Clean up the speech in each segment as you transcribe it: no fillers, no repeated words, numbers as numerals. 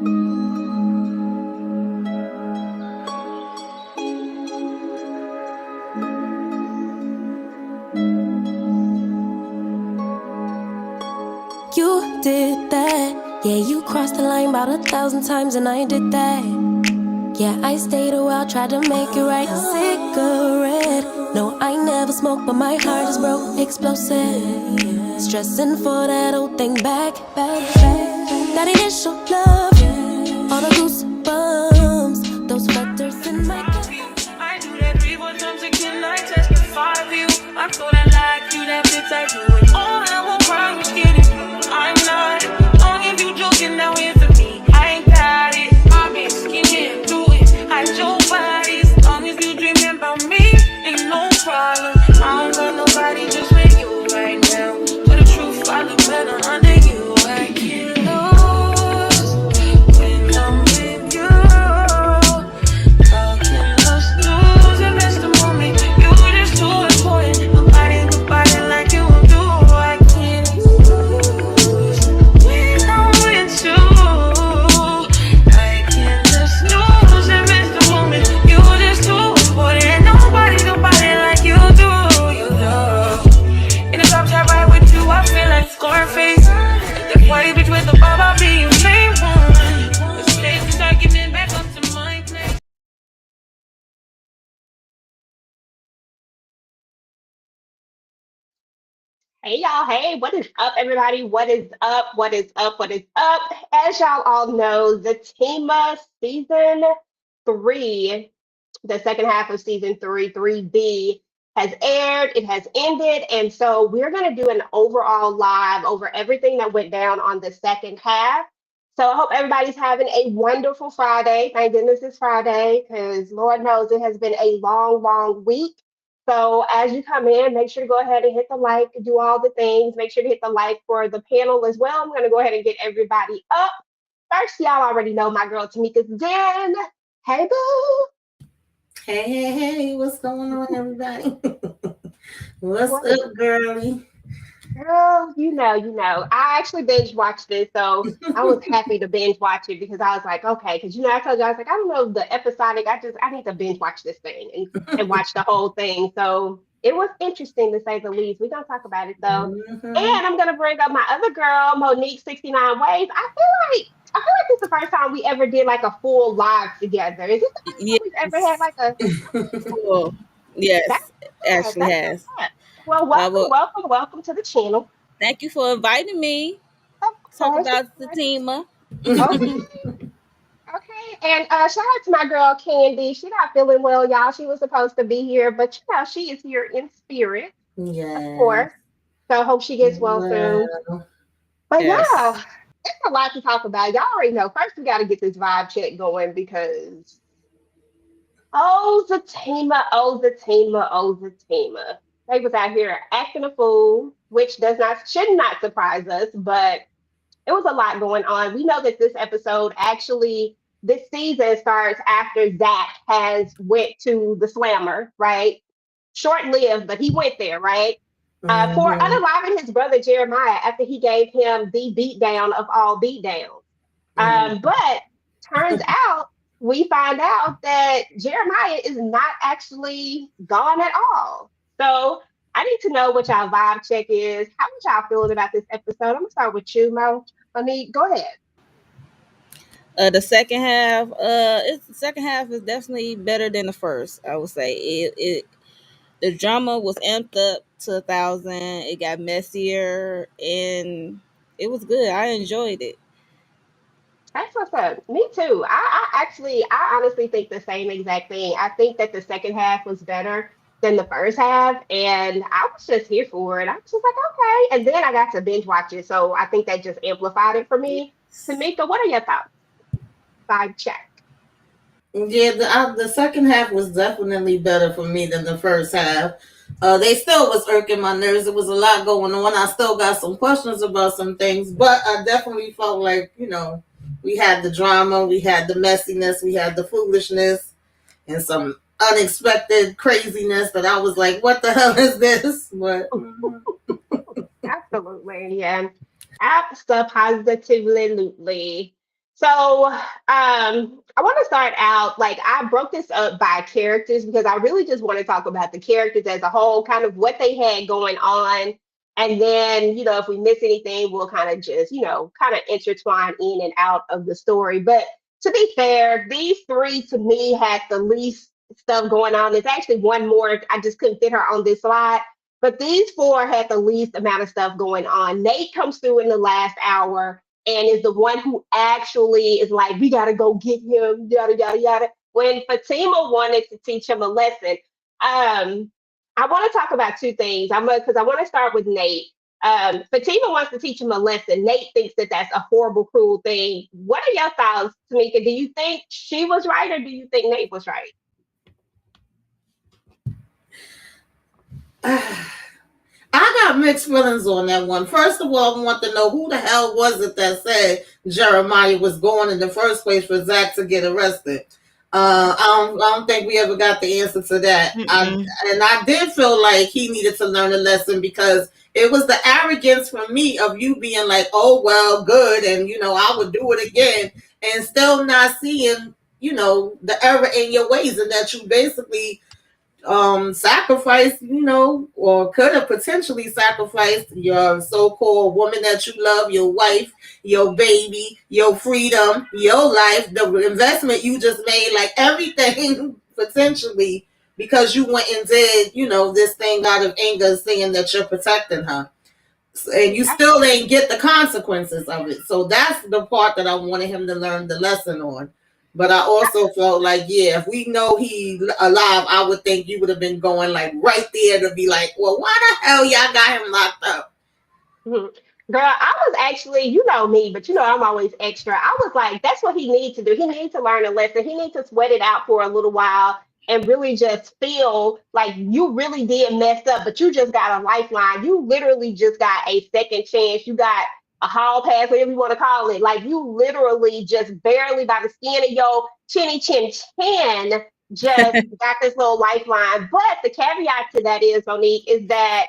You did that, yeah, you crossed the line about 1,000 times and I did that. Yeah, I stayed a while, tried to make it right. Cigarette, no, I never smoked, but my heart is broke, explosive. Stressing for that old thing back. That initial love, all the goosebumps, those flutters in my I do that 3-4 times again, I testify for you. I'm so that like you, that bitch I do it. Oh, I won't cry, I'm kidding. I'm not. Long if you joking, now answer me. I ain't got it. I've been skinning, do it. Hide your bodies. Long as you dreaming about me, ain't no problem. I don't got nobody just with you right now. For the truth, I look better under you. I get lost when I'm with you. How can us lose and miss the moment? You just too important. Nobody like you do. I can't lose when I'm with you. I can't just lose and miss the moment. You just too important. Nobody like you do. You know. In the top top right with you, I feel like Scarface. The white bitch with the bob, I'll be your main one. The stakes is argument back up to my place. Hey y'all, hey, what is up, everybody? What is up? What is up? What is up? As y'all all know, Zatima season 3, the second half of season 3, 3B, has aired, it has ended, and so we're going to do an overall live over everything that went down on the second half. So I hope everybody's having a wonderful Friday. Thank goodness it's Friday, because Lord knows it has been a long, long week. So as you come in, make sure to go ahead and hit the like, do all the things. Make sure to hit the like for the panel as well. I'm going to go ahead and get everybody up. First, y'all already know my girl Tamieka's den. Hey, boo. Hey, what's going on, everybody? What's up, girlie? Girl, you know. I actually binge watched this, so I was happy to binge watch it because I was like, okay, because I told you I was like, I don't know the episodic. I need to binge watch this thing and watch the whole thing. So it was interesting to say the least. We're gonna talk about it though. And I'm gonna bring up my other girl, Monique 69 Ways. I feel like this is the first time we ever did like a full live together. Is this the first time Yes. we've ever had like a Cool. Yes, that's Ashley that's has. that. Well, Well, welcome to the channel. thank you for inviting me. Of Talk course, of about the course. team. Okay. Okay, and shout out to my girl Candy. She not feeling well, y'all. She was supposed to be here, but she is here in spirit, of Yes. course. So I hope she gets well soon. Well, But Yes. yeah, it's a lot to talk about. Y'all already know. First, we got to get this vibe check going because oh Zatima, they was out here acting a fool, which should not surprise us, but it was a lot going on. We know that this season starts after Zac has went to the slammer, right? Short lived, but he went there, right? For mm-hmm. unaliving his brother Jeremiah after he gave him the beatdown of all beatdowns. But turns out we find out that Jeremiah is not actually gone at all. So I need to know what y'all vibe check is. How much y'all feeling about this episode? I'm gonna start with you, Mo. I mean, go ahead. The second half, the second half is definitely better than the first. I would say the drama was amped up to 1,000. It got messier, and it was good. I enjoyed it. That's what's up. Me too. I honestly think the same exact thing. I think that the second half was better than the first half, and I was just here for it. I was just like, okay. And then I got to binge watch it, so I think that just amplified it for me. Tamika, what are your thoughts? Vibe check. Yeah, the second half was definitely better for me than the first half. They still was irking my nerves. There was a lot going on. I still got some questions about some things, but I definitely felt like, we had the drama, we had the messiness, we had the foolishness, and some unexpected craziness that I was like, what the hell is this? But Absolutely, yeah. Absolutely. So, I want to start out like I broke this up by characters because I really just want to talk about the characters as a whole, kind of what they had going on. And then, if we miss anything, we'll kind of just, kind of intertwine in and out of the story. But to be fair, these three to me had the least stuff going on. There's actually one more. I just couldn't fit her on this slide. But these four had the least amount of stuff going on. Nate comes through in the last hour and is the one who actually is like, we gotta go get him, yada yada yada. When Fatima wanted to teach him a lesson, I want to talk about two things. Because I want to start with Nate. Fatima wants to teach him a lesson. Nate thinks that that's a horrible, cruel thing. What are your thoughts, Tamieka? Do you think she was right, or do you think Nate was right? I got mixed feelings on that one. First of all, I want to know who the hell was it that said Jeremiah was going in the first place for Zac to get arrested. I don't think we ever got the answer to that. I did feel like he needed to learn a lesson because it was the arrogance from me of you being like, oh, well, good. And, I would do it again and still not seeing, the error in your ways and that you basically sacrificed, or could have potentially sacrificed your so-called woman that you love, your wife, your baby, your freedom, your life, the investment you just made, like everything potentially because you went and did, this thing out of anger saying that you're protecting her. And you still ain't get the consequences of it. So that's the part that I wanted him to learn the lesson on. But I also felt like, yeah, if we know he alive, I would think you would have been going like right there to be like, well, why the hell y'all got him locked up? Mhm. Girl, I was actually, you know me, but I'm always extra. I was like, that's what he needs to do. He needs to learn a lesson. He needs to sweat it out for a little while and really just feel like you really did mess up, but you just got a lifeline. You literally just got a second chance. You got a hall pass, whatever you want to call it. Like you literally just barely by the skin of your chinny chin chin just got this little lifeline. But the caveat to that is, Monique, is that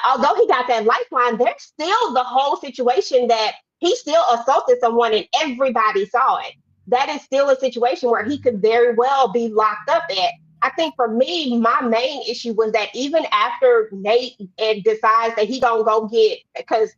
although he got that lifeline, there's still the whole situation that he still assaulted someone and everybody saw it. That is still a situation where he could very well be locked up at. I think for me, my main issue was that even after Nate decides that he gonna go get, because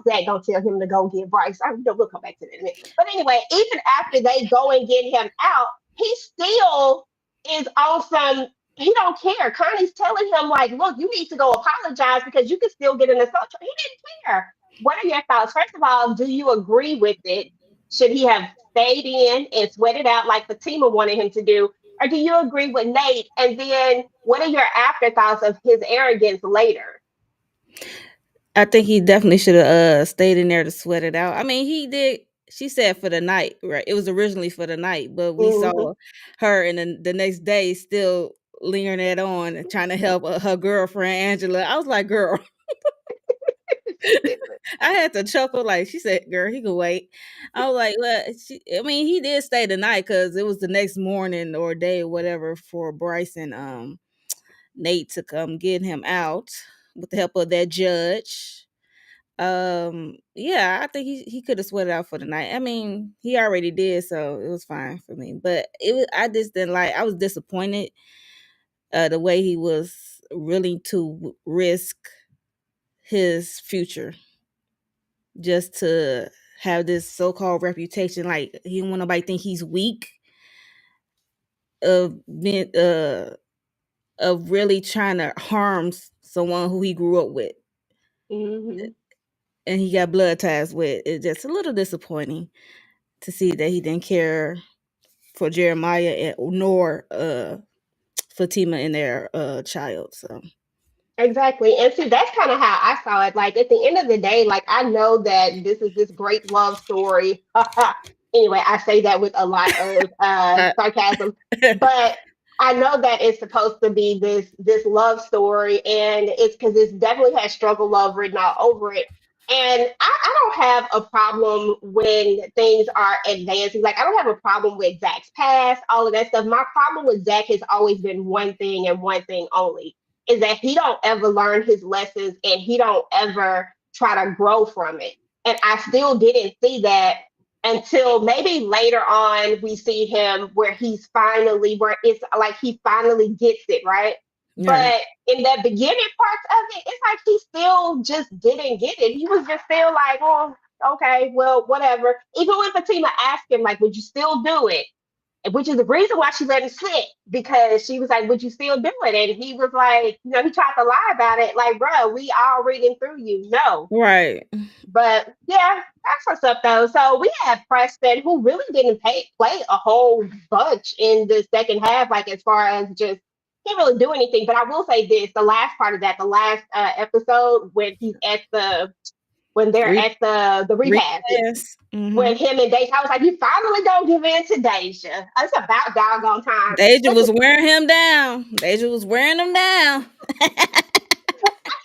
Zach gonna tell him to go get Bryce. We'll come back to that in a minute. But anyway, even after they go and get him out, he still is on some. He don't care. Connie's telling him like, look, you need to go apologize because you can still get an assault. He didn't care. What are your thoughts? First of all, do you agree with it? Should he have stayed in and sweat it out like Fatima wanted him to do? Or do you agree with Nate? And then what are your afterthoughts of his arrogance later? I think he definitely should have stayed in there to sweat it out. I mean, he did. She said for the night, right? It was originally for the night, but we Hmm. saw her and the next day still lingering it on and trying to help her girlfriend Angela. I was like, girl, I had to chuckle. Like she said, girl, he could wait. I was like, well, I mean, he did stay the night because it was the next morning or day or whatever for Bryce and Nate to come get him out with the help of that judge. Yeah, I think he could have sweated out for the night. I mean, he already did, so it was fine for me. But I just didn't like. I was disappointed the way he was willing to risk his future just to have this so-called reputation. Like he don't want nobody think he's weak of being of really trying to harm someone who he grew up with Hmm. and he got blood ties with. It's just a little disappointing to see that he didn't care for Jeremiah and, nor Fatima and their child. So Exactly. And see, that's kind of how I saw it. Like at the end of the day, like I know that this is this great love story. Anyway, I say that with a lot of uh, sarcasm, but I know that it's supposed to be this love story, and it's because it's definitely has struggle love written all over it. And I don't have a problem when things are advancing. Like I don't have a problem with Zach's past, all of that stuff. My problem with Zach has always been one thing and one thing only is that he don't ever learn his lessons and he don't ever try to grow from it. And I still didn't see that. until maybe later on we see him where where it's like he finally gets it, right? Right. But in the beginning parts of it, it's like he still just didn't get it. He was just still like, oh, okay, well, whatever. Even when Fatima asked him, like, would you still do it? Which is the reason why she let him sit, because she was like, would you still do it? And he was like, he tried to lie about it. Like, bro, we all reading through you. No. Right. But yeah, that's what's up though. So we have Preston, who really didn't play a whole bunch in the second half, like as far as just can't really do anything. But I will say this: the last part of that, the last episode when they're Re- at the rehab, Recess. when him and Deja, I was like, you finally gonna give in to Deja? It's about doggone time. Deja was wearing him down. Deja was wearing him down.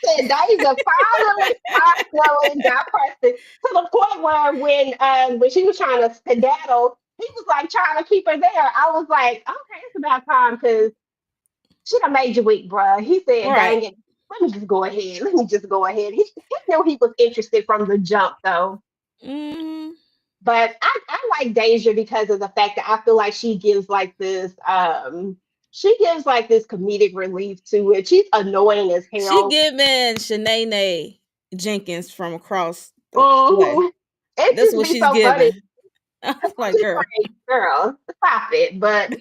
Said Deja finally got Preston to the point where when she was trying to skedaddle, he was like trying to keep her there. I was like, okay, it's about time because she done made you weak, bruh. He said, Right. dang it, let me just go ahead. Let me just go ahead. He knew he was interested from the jump though. Mm-hmm. But I like Deja because of the fact that I feel like she gives like this comedic relief to it. She's annoying as She hell. giving Shanae Jenkins from across the way. Mhm. It That's just what be she's so funny. giving. I'm I'm like, just girl. like, girl, stop it. But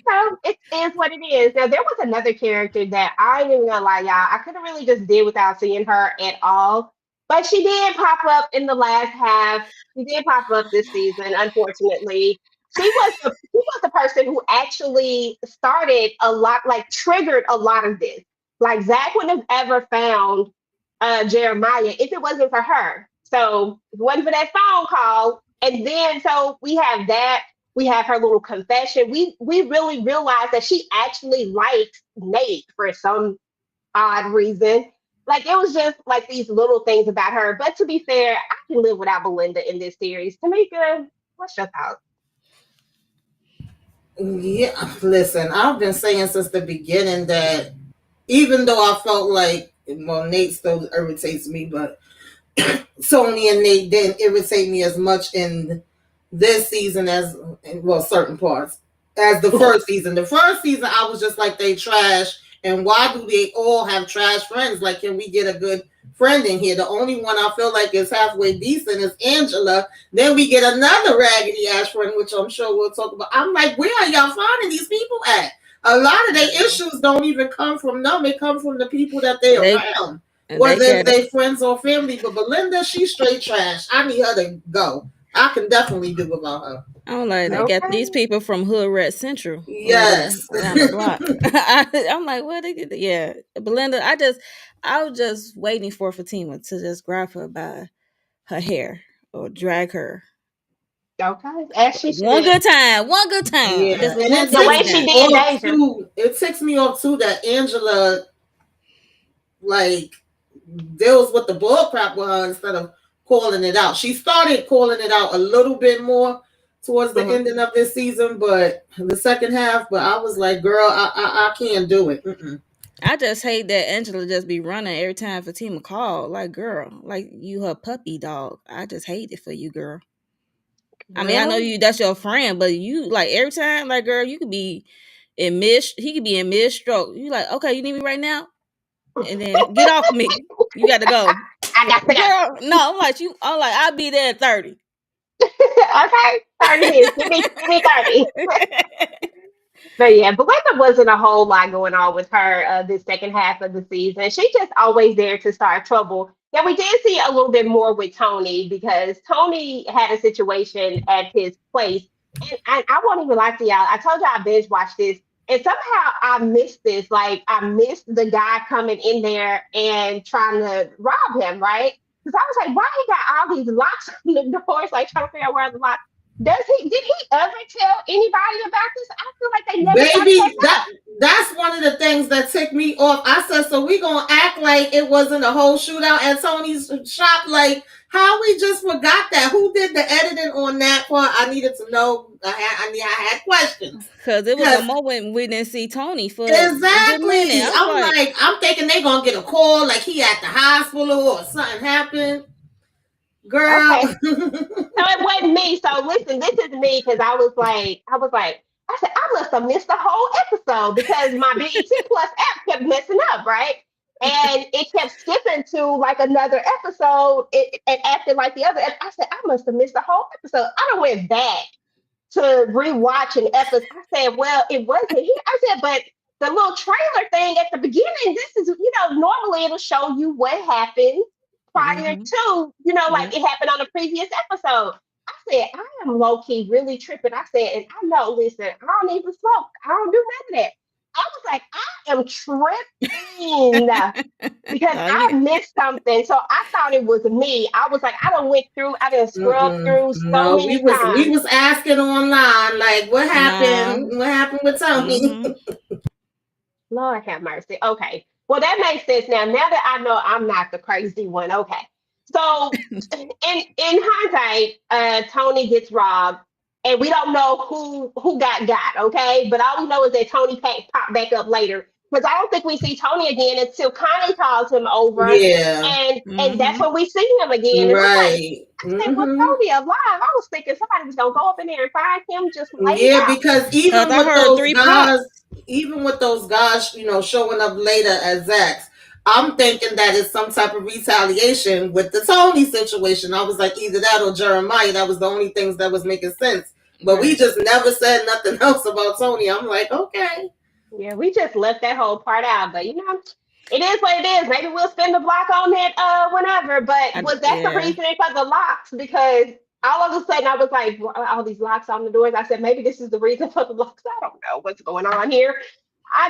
it is what it is. Now there was another character that I ain't even gonna lie, y'all. I could have really just did without seeing her at all. But she did pop up in the last half. She did pop up this season, unfortunately. She was the person who actually started a lot, like triggered a lot of this. Like Zach wouldn't have ever found Jeremiah if it wasn't for her. So if it wasn't for that phone call, and then so we have that. We have her little confession. We really realize that she actually likes Nate for some odd reason. Like it was just like these little things about her. But to be fair, I can live without Belinda in this series. Tamika, what's your thoughts? Yeah, listen, I've been saying since the beginning that even though I felt like, well, Nate still irritates me, but Sony and Nate didn't irritate me as much in this season as, well, certain parts as the first season. The first season, I was just like, they trash. And why do they all have trash friends? Like, can we get a good friend in here? The only one I feel like is halfway decent is Angela. Then we get another raggedy ass friend, which I'm sure we'll talk about. I'm like, where are y'all finding these people at? A lot of their issues don't even come from them. They come from the people that they around. Whether they friends or family. But Belinda, she's straight trash. I need her to go. I can definitely do without her. I'm like, they got these people from Hood Rat Central. Yes. Around the block. I'm like, what they get? Yeah. Belinda, I was just waiting for Fatima to just grab her by her hair or drag her. Okay, as she should. One good time. Yeah. Just And one The way she did Deja. it ticks me off too that Angela like deals with the bull crap with her instead of calling it out. She started calling it out a little bit more towards the ending of this season, but the second half. But I was like, girl, I can't do it. Mm-mm. I just hate that Angela just be running every time Fatima call. Like, girl, like you her puppy dog. I just hate it for you, girl. I mean, I know that's your friend, but you like every time, like, girl, you could be he could be in mid stroke. You like, okay, you need me right now? And then get off me. You got to go. I got to go. Girl, no, I'm like, I'll be there at 30. Okay, 30 minutes. Give me 30. But yeah, Belinda wasn't a whole lot going on with her this second half of the season. She just always there to start trouble. Yeah, we did see a little bit more with Tony because Tony had a situation at his place. And I won't even lie to y'all. I told y'all I binge watched this. And somehow I missed this. Like I missed the guy coming in there and trying to rob him, right? Because I was like, why he got all these locks on the doors, like trying to figure out where the locks. Did he ever tell anybody about this? I feel like they never. Baby, that's one of the things that ticked me off. I said, so we gonna act like it wasn't a whole shootout at Tony's shop. Like, how we just forgot that? Who did the editing on that part? I needed to know. I had questions. Because it was a moment we didn't see Tony for exactly. I'm thinking they gonna get a call like he at the hospital or something happened. girl. Okay. So it wasn't me. So listen, this is me because I said, I must have missed the whole episode because my BET Plus app kept messing up, right? And it kept skipping to like another episode. It acted like the other. I said, I must have missed the whole episode. I done went back to rewatch an episode. I said, well, it wasn't here. I said, but the little trailer thing at the beginning, this is, normally it'll show you what happened prior Mm-hmm. to, Yeah. like it happened on a previous episode. I said, I am low key really tripping. I said, and I know, listen, I don't even smoke. I don't do none of that. I was like, I am tripping because Oh I yeah. missed something. So I thought it was me. I was like, I done scrubbed Mm-mm. through so No, we many was we times. was asking online, like, what happened? No. What happened with Tony? Mm-hmm. Lord have mercy. Okay. Well, that makes sense now. Now that I know I'm not the crazy one. Okay. So in hindsight, Tony gets robbed, and we don't know who got. Okay, but all we know is that Tony popped back up later because I don't think we see Tony again until Connie calls him over, Yeah, and that's Mm-hmm. when we see him again. And right. I said, well, Hmm. Tony alive. I was thinking somebody was gonna go up in there and find him just laid Yeah, out. because Cause I heard 3 pops. even with those guys, showing up later as Zax, I'm thinking that it's some type of retaliation with the Tony situation. I was like, either that or Jeremiah. That was the only things that was making sense. But we Right. just never said nothing else about Tony. I'm like, okay. Yeah, we just left that whole part out, but it is what it is. Maybe we'll spin the block on that whenever. But was that the Yeah. reasoning for the locks? Because all of a sudden I was like, all these locks on the doors. I said maybe this is the reason for the locks. I don't know what's going on here. I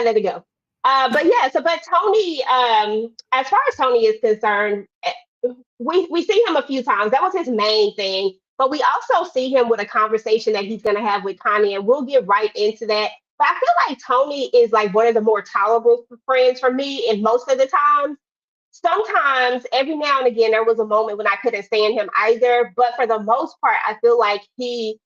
let it go. But yeah, but Tony, as far as Tony is concerned, we see him a few times. That was his main thing. But we also see him with a conversation that he's going to have with Connie, and we'll get right into that. But I feel like Tony is like one of the more tolerable friends for me, and most of the time. Sometimes, every now and again, there was a moment when I couldn't stand him either. But for the most part, I feel like he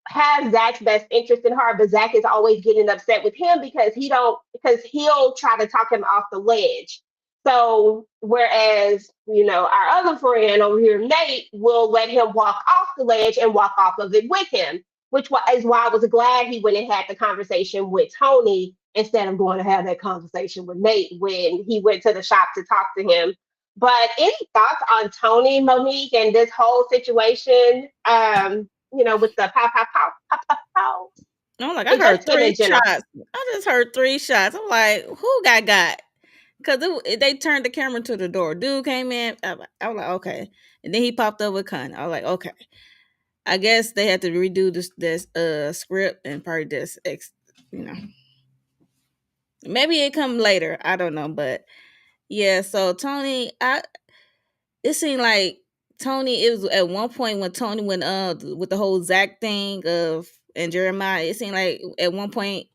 has Zach's best interest in heart, but Zach is always getting upset with him because he'll try to talk him off the ledge. So whereas, our other friend over here, Nate, will let him walk off the ledge and walk off of it with him, is why I was glad he went and had the conversation with Tony instead of going to have that conversation with Nate when he went to the shop to talk to him. But any thoughts on Tony, Monique, and this whole situation? With the pow, pow, pow, pow, pow, pow. I'm like, I And just heard him in three general. shots. I just heard 3 shots. I'm like, who got? Because they turned the camera to the door. Dude came in. I was like, okay. And then he popped up with Con. I was like, okay. I guess they had to redo this script and probably just you know maybe it come later. I don't know, but yeah. So Tony, it seemed like Tony. It was at one point when Tony went with the whole Zac thing of and Jeremiah. It seemed like at one point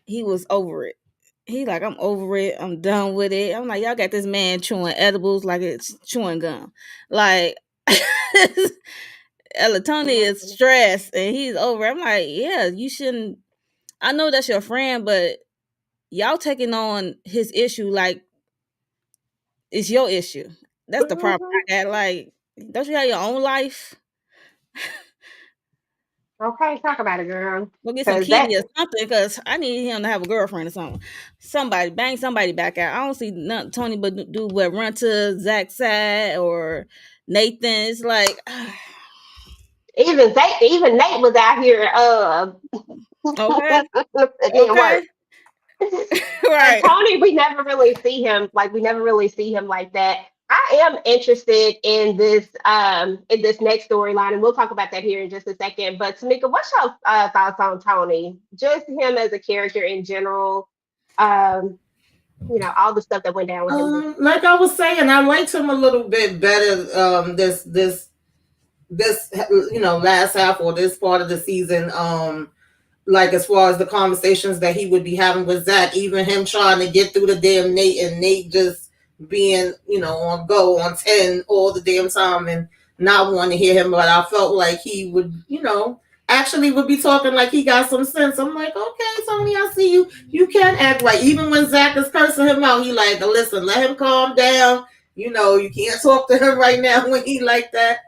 he was over it. He like, I'm over it. I'm done with it. I'm like, y'all got this man chewing edibles like it's chewing gum. Like Tony is stressed and he's over. I'm like, yeah, you shouldn't. I know that's your friend, but y'all taking on his issue like it's your issue. That's the problem Mhm. I got. Like, don't you have your own life? Okay, talk about it, girl. Go get some Because that, kitty or something, because I need him to have a girlfriend or something. Somebody bang somebody back out. I don't see nothing Tony but do what run to Zach's side or Nathan. It's like, even Nate was out here okay, it didn't okay, work. But right. Tony, we never really see him like that. I am interested in this next storyline, and we'll talk about that here in just a second. But Tamika, what's your thoughts on Tony? Just him as a character in general. Um, all the stuff that went down with him. Like I was saying, I liked him a little bit better. This last half or this part of the season. Like as far as the conversations that he would be having with Zach, even him trying to get through the damn Nate and Nate just being, on go on 10 all the damn time and not wanting to hear him. But I felt like he would, actually would be talking like he got some sense. I'm like, okay, Tony, I see you. You can act like even when Zach is cursing him out, he like, listen, let him calm down. You can't talk to him right now when he like that.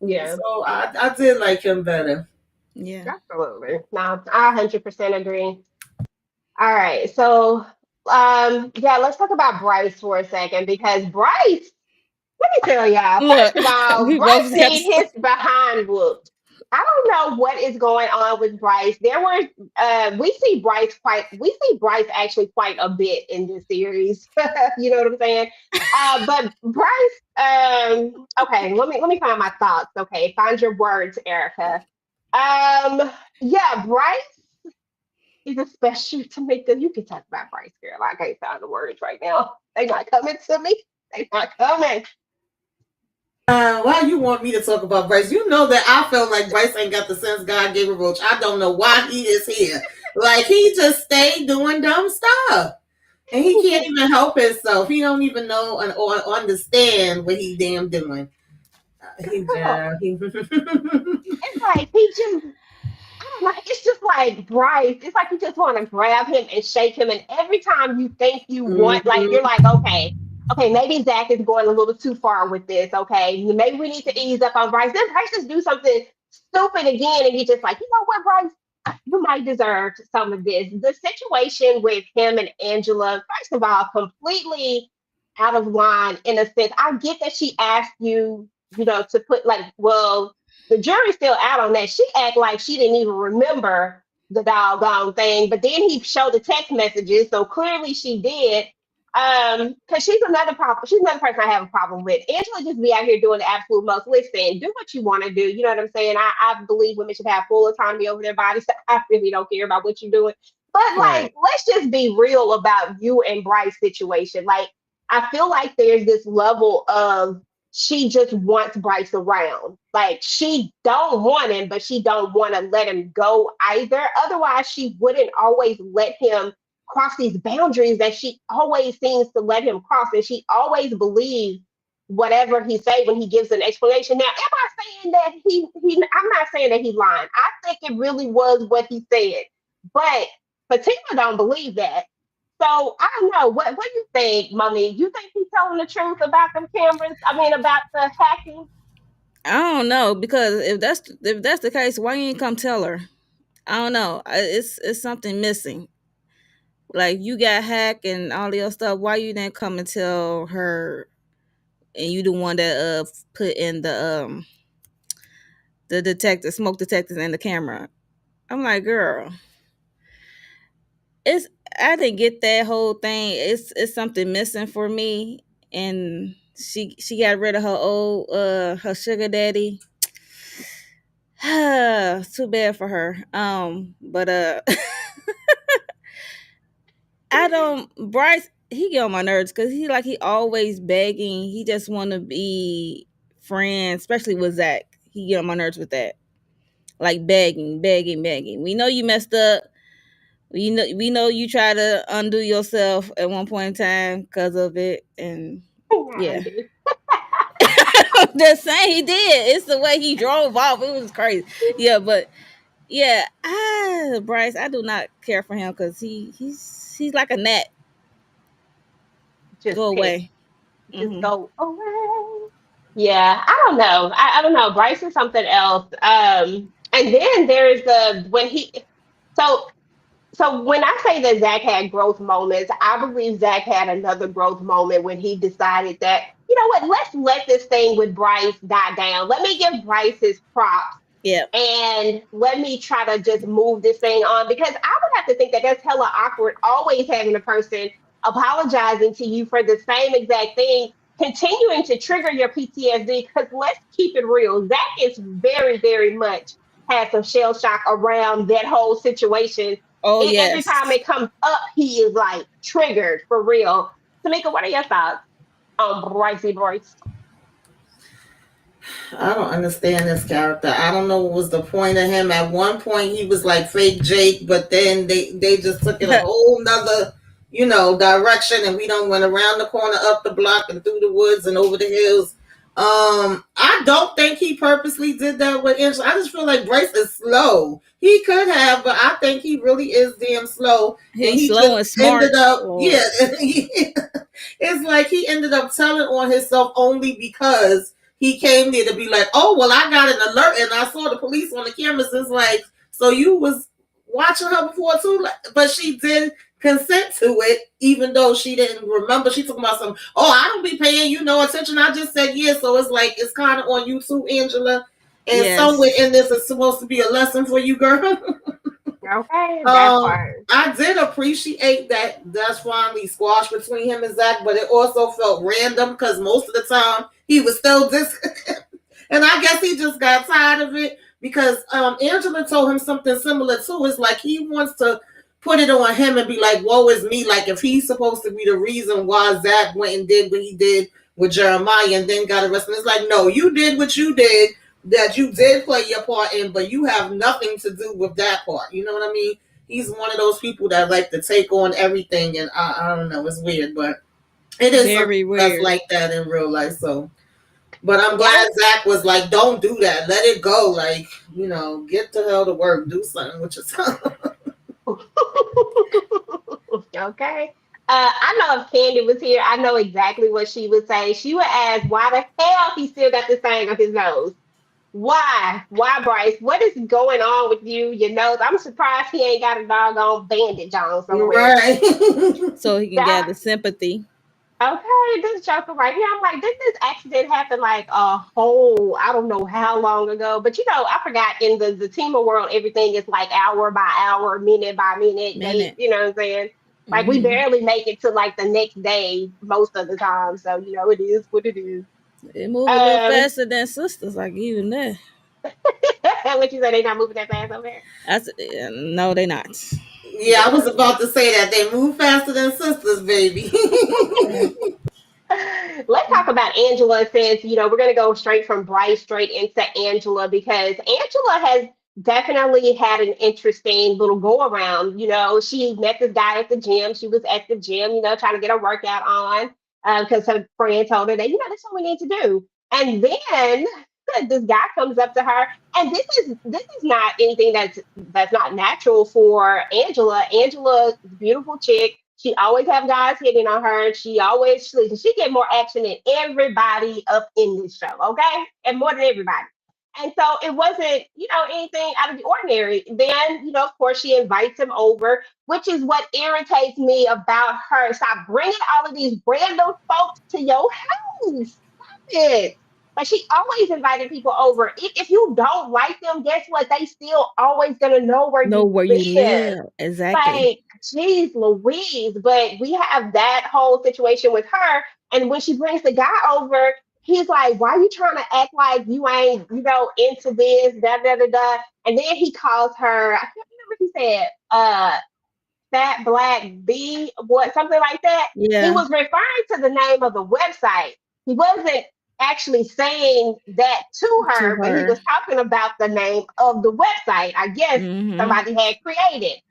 Yeah, So I did like him better. Yeah. absolutely. No, I 100% agree. All right, so yeah, let's talk about Bryce for a second because Bryce, let me tell y'all, Look, first of all, we both Bryce got to need say. his behind whooped. I don't know what is going on with Bryce. We see Bryce actually quite a bit in this series. You know what I'm saying? But Bryce, okay, let me find my thoughts. Okay, find your words, Erica. Yeah, Bryce is a special to make them. You can talk about Bryce, girl. I can't find the words right now. They not coming to me. They not coming. Why you want me to talk about Bryce? You know that I felt like Bryce ain't got the sense God gave a roach. I don't know why he is here. Like he just stayed doing dumb stuff. And he can't even help himself. He don't even know or understand what he damn doing. He, Girl, yeah, he it's like he just, I don't know. It's just like Bryce. It's like you just want to grab him and shake him. And every time you think you want, like, you're Mhm. like, okay, maybe Zach is going a little too far with this. Okay, maybe we need to ease up on Bryce. Then Bryce just do something stupid again. And you're just like, you know what, Bryce? You might deserve some of this. The situation with him and Angela, first of all, completely out of line in a sense. I get that she asked you, to put like, well, the jury's still out on that. She act like she didn't even remember the doggone thing, but then he showed the text messages, so clearly she did. Because she's another problem. She's another person I have a problem with. Angela just be out here doing the absolute most. Listen, do what you want to do. You know what I'm saying? I believe women should have full autonomy over their bodies. So I really don't care about what you're doing. But like, Right. let's just be real about you and Bryce's situation. Like, I feel like there's this level of she just wants Bryce around. Like she don't want him, but she don't want to let him go either. Otherwise, she wouldn't always let him cross these boundaries that she always seems to let him cross, and she always believes whatever he say when he gives an explanation. Now, am I saying that he? I'm not saying that he's lying. I think it really was what he said, but Fatima don't believe that. So I don't know. What do you think, Mommy? You think he's telling the truth about them cameras? I mean, about the hacking? I don't know because if that's the case, why you ain't come tell her? I don't know. It's something missing. Like you got hacked and all your stuff. Why you didn't come and tell her? And you the one that put in the detector, smoke detectors, and the camera. I'm like, girl, it's I didn't get that whole thing. It's something missing for me. And she got rid of her old her sugar daddy. Too bad for her. But I don't Bryce, he get on my nerves because he always begging. He just wanna be friends, especially with Zach. He get on my nerves with that. Like begging, begging, begging. We know you messed up. We know you try to undo yourself at one point in time because of it. And yeah. Randy. I'm just saying he did. It's the way he drove off. It was crazy. Yeah, but yeah, Bryce, I do not care for him because he's like a gnat. Just Go piss. away. Just Hmm. go away. Yeah, I don't know. I don't know. Bryce is something else. And then there's the when he so so when I say that Zach had growth moments, I believe Zach had another growth moment when he decided that, you know what, let's let this thing with Bryce die down. Let me give Bryce his props Yeah. and let me try to just move this thing on because I would have to think that that's hella awkward always having a person apologizing to you for the same exact thing, continuing to trigger your PTSD. Because let's keep it real, Zach is very, very much had some shell shock around that whole situation. Oh And every time yes. it comes up, he is like triggered for real. Tamika, what are your thoughts on Brycey Bryce? I don't understand this character. I don't know what was the point of him. At one point, he was like fake Jake, but then they just took it a whole nother, direction, and we don't went around the corner, up the block, and through the woods and over the hills. I don't think he purposely did that with Angela. I just feel like Bryce is slow. He could have, but I think he really is damn slow. And He's he slow just and ended smart. up, yeah. Or It's like he ended up telling on himself only because he came there to be like, oh, well, I got an alert and I saw the police on the cameras. It's like, so you was watching her before too? But she did consent to it, even though she didn't remember. She talking about some, oh, I don't be paying you no attention. I just said yes. So it's like, it's kind of on you too, Angela. And somewhere yes, in this is supposed to be a lesson for you, girl. Okay, that part. I did appreciate that that's finally squashed between him and Zac, but it also felt random because most of the time he was still this, and I guess he just got tired of it because Angela told him something similar too. It's like he wants to put it on him and be like, "Woe is me!" Like if he's supposed to be the reason why Zac went and did what he did with Jeremiah and then got arrested. It's like, no, you did what you did. That you did play your part in, but you have nothing to do with that part. You know what I mean? He's one of those people that like to take on everything, and I don't know, it's weird, but it is something very that's weird. like that in real life. So, but I'm Yeah. glad Zac was like, "Don't do that. Let it go. Like, get the hell to work. Do something with yourself." Okay. I know if Candy was here, I know exactly what she would say. She would ask, why the hell he still got this thing on his nose? Why? Why, Bryce? What is going on with you, your nose? I'm surprised he ain't got a doggone bandage on somewhere. Right. So he can That, gather sympathy. okay, this Joker right here. I'm like, did this accident happen like a whole, I don't know how long ago? But I forgot in the Zatima world, everything is like hour by hour, minute by minute, day, Minute. you know what I'm saying? Like we Hmm. barely make it to like the next day most of the time. So, it is what it is. It move a little Um, faster than sisters. Like even that. what you say, they not moving that fast over there? That's no, they not. Yeah, I was about to say that they move faster than sisters, baby. Let's talk about Angela since, we're going to go straight from Bryce straight into Angela because Angela has definitely had an interesting little go around. She met this guy at the gym. She was at the gym, trying to get a workout on because her friend told her that, that's what we need to do. And then this guy comes up to her, and this is not anything that's not natural for Angela. Angela, beautiful chick. She always have guys hitting on her. She always she get more action than everybody up in this show, okay? And more than everybody. And so it wasn't, anything out of the ordinary. Then, of course, she invites him over, which is what irritates me about her. Stop bringing all of these random folks to your house. It. Like she always invited people over. If you don't like them, guess what? They still always gonna know where Know you where you live. live. Exactly. Like, geez, Louise. But we have that whole situation with her. And when she brings the guy over, he's like, why are you trying to act like you ain't, into this, da da da da. And then he calls her, I can't remember what he said, fat black B, what something like that. He Yeah. was referring to the name of the website. He wasn't actually saying that to To her, but he her. was talking about the name of the website. I guess Hmm. somebody had created.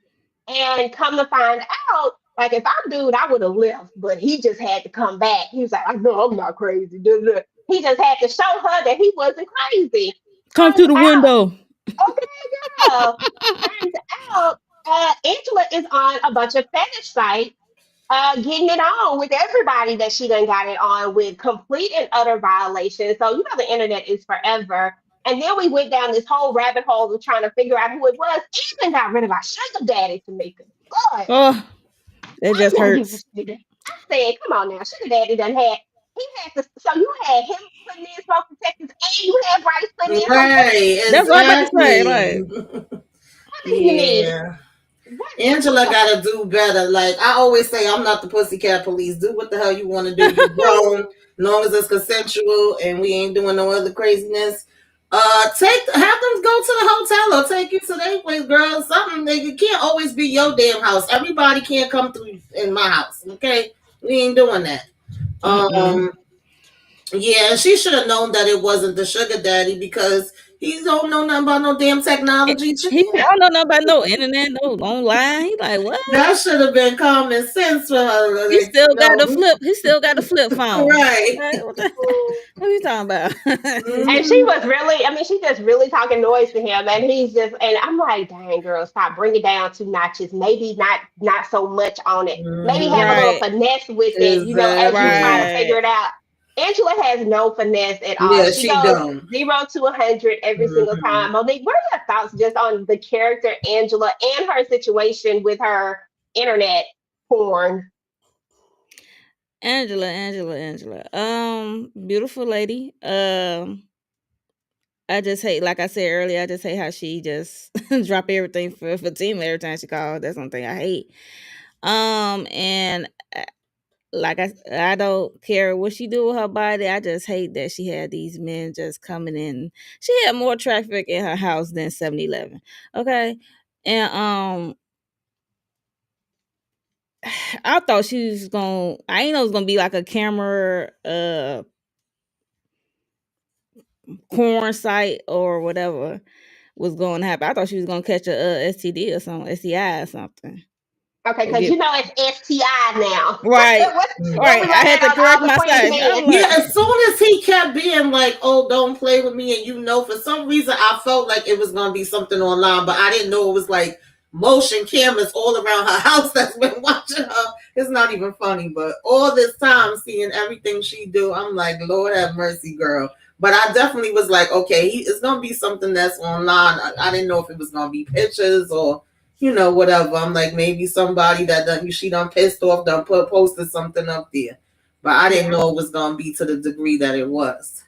And come to find out, like if I'm dude, I would have left, but he just had to come back. He was like, I know I'm not crazy. Duh, duh, duh. He just had to show her that he wasn't crazy. Come Turns through the out, window. okay, girl. Turns out, Angela is on a bunch of fetish sites, getting it on with everybody that she done got it on with complete and utter violations. So the internet is forever. And then we went down this whole rabbit hole of trying to figure out who it was. Even got rid of our sugar daddy, Tamieka. God, Oh, it I just know you hurts. was sugar. I said, come on now, sugar daddy done had. He had to. So you had him putting in smoke detectors, and you had Bryce putting in smoke detectors. Right, That's what I'm about to say. exactly. Like, What do you mean? Yeah. What? Angela gotta do better. Like I always say, I'm not the pussycat police. Do what the hell you want to do. You grown, as long as it's consensual and we ain't doing no other craziness. Have them go to the hotel or take you to their place, girl. Something it can't always be your damn house. Everybody can't come through in my house. Okay, we ain't doing that. mm-mm. Um, yeah, and she should have known that it wasn't the sugar daddy because He don't know nothing about no damn technology. He don't know nothing about no internet, no online. He like, what? That should have been common sense for her. He Like, still you got the know, flip. He still got the flip phone. right. Like, what are you talking about? And she was really, I mean, she just really talking noise to him, and he's just, and I'm like, dang, girl, stop, bring it down 2 notches. Maybe not so much on it. Maybe have a little Right, finesse with it, as you trying to Exactly. figure right. it out. Angela has no finesse at all. Yeah, She she goes don't. 0 to 100 every single Mhm. time. Monique, what are your thoughts just on the character Angela and her situation with her internet porn? Angela. Beautiful lady. I just hate, like I said earlier, I just hate how she just drop everything for Fatima every time she calls. That's one thing I hate. And like I don't care what she do with her body. I just hate that she had these men just coming in. She had more traffic in her house than 7-Eleven. Okay. And I thought she was gonna I ain't know it was gonna be like a camera porn site or whatever was going to happen. I thought she was gonna catch a STD or something, STI or something. Okay, Or because get it's STI now. right, What we right. I learning had to on correct all the Queen's myself. men? I'm Yeah, like, as soon as he kept being like, "Oh, don't play with me," and for some reason, I felt like it was gonna be something online, but I didn't know it was like motion cameras all around her house that's been watching her. It's not even funny, but all this time seeing everything she do, I'm like, Lord have mercy, girl. But I definitely was like, okay, it's gonna be something that's online. I didn't know if it was gonna be pictures or whatever. I'm like, maybe somebody that she done pissed off, done posted something up there. But I didn't Yeah. know it was gonna be to the degree that it was.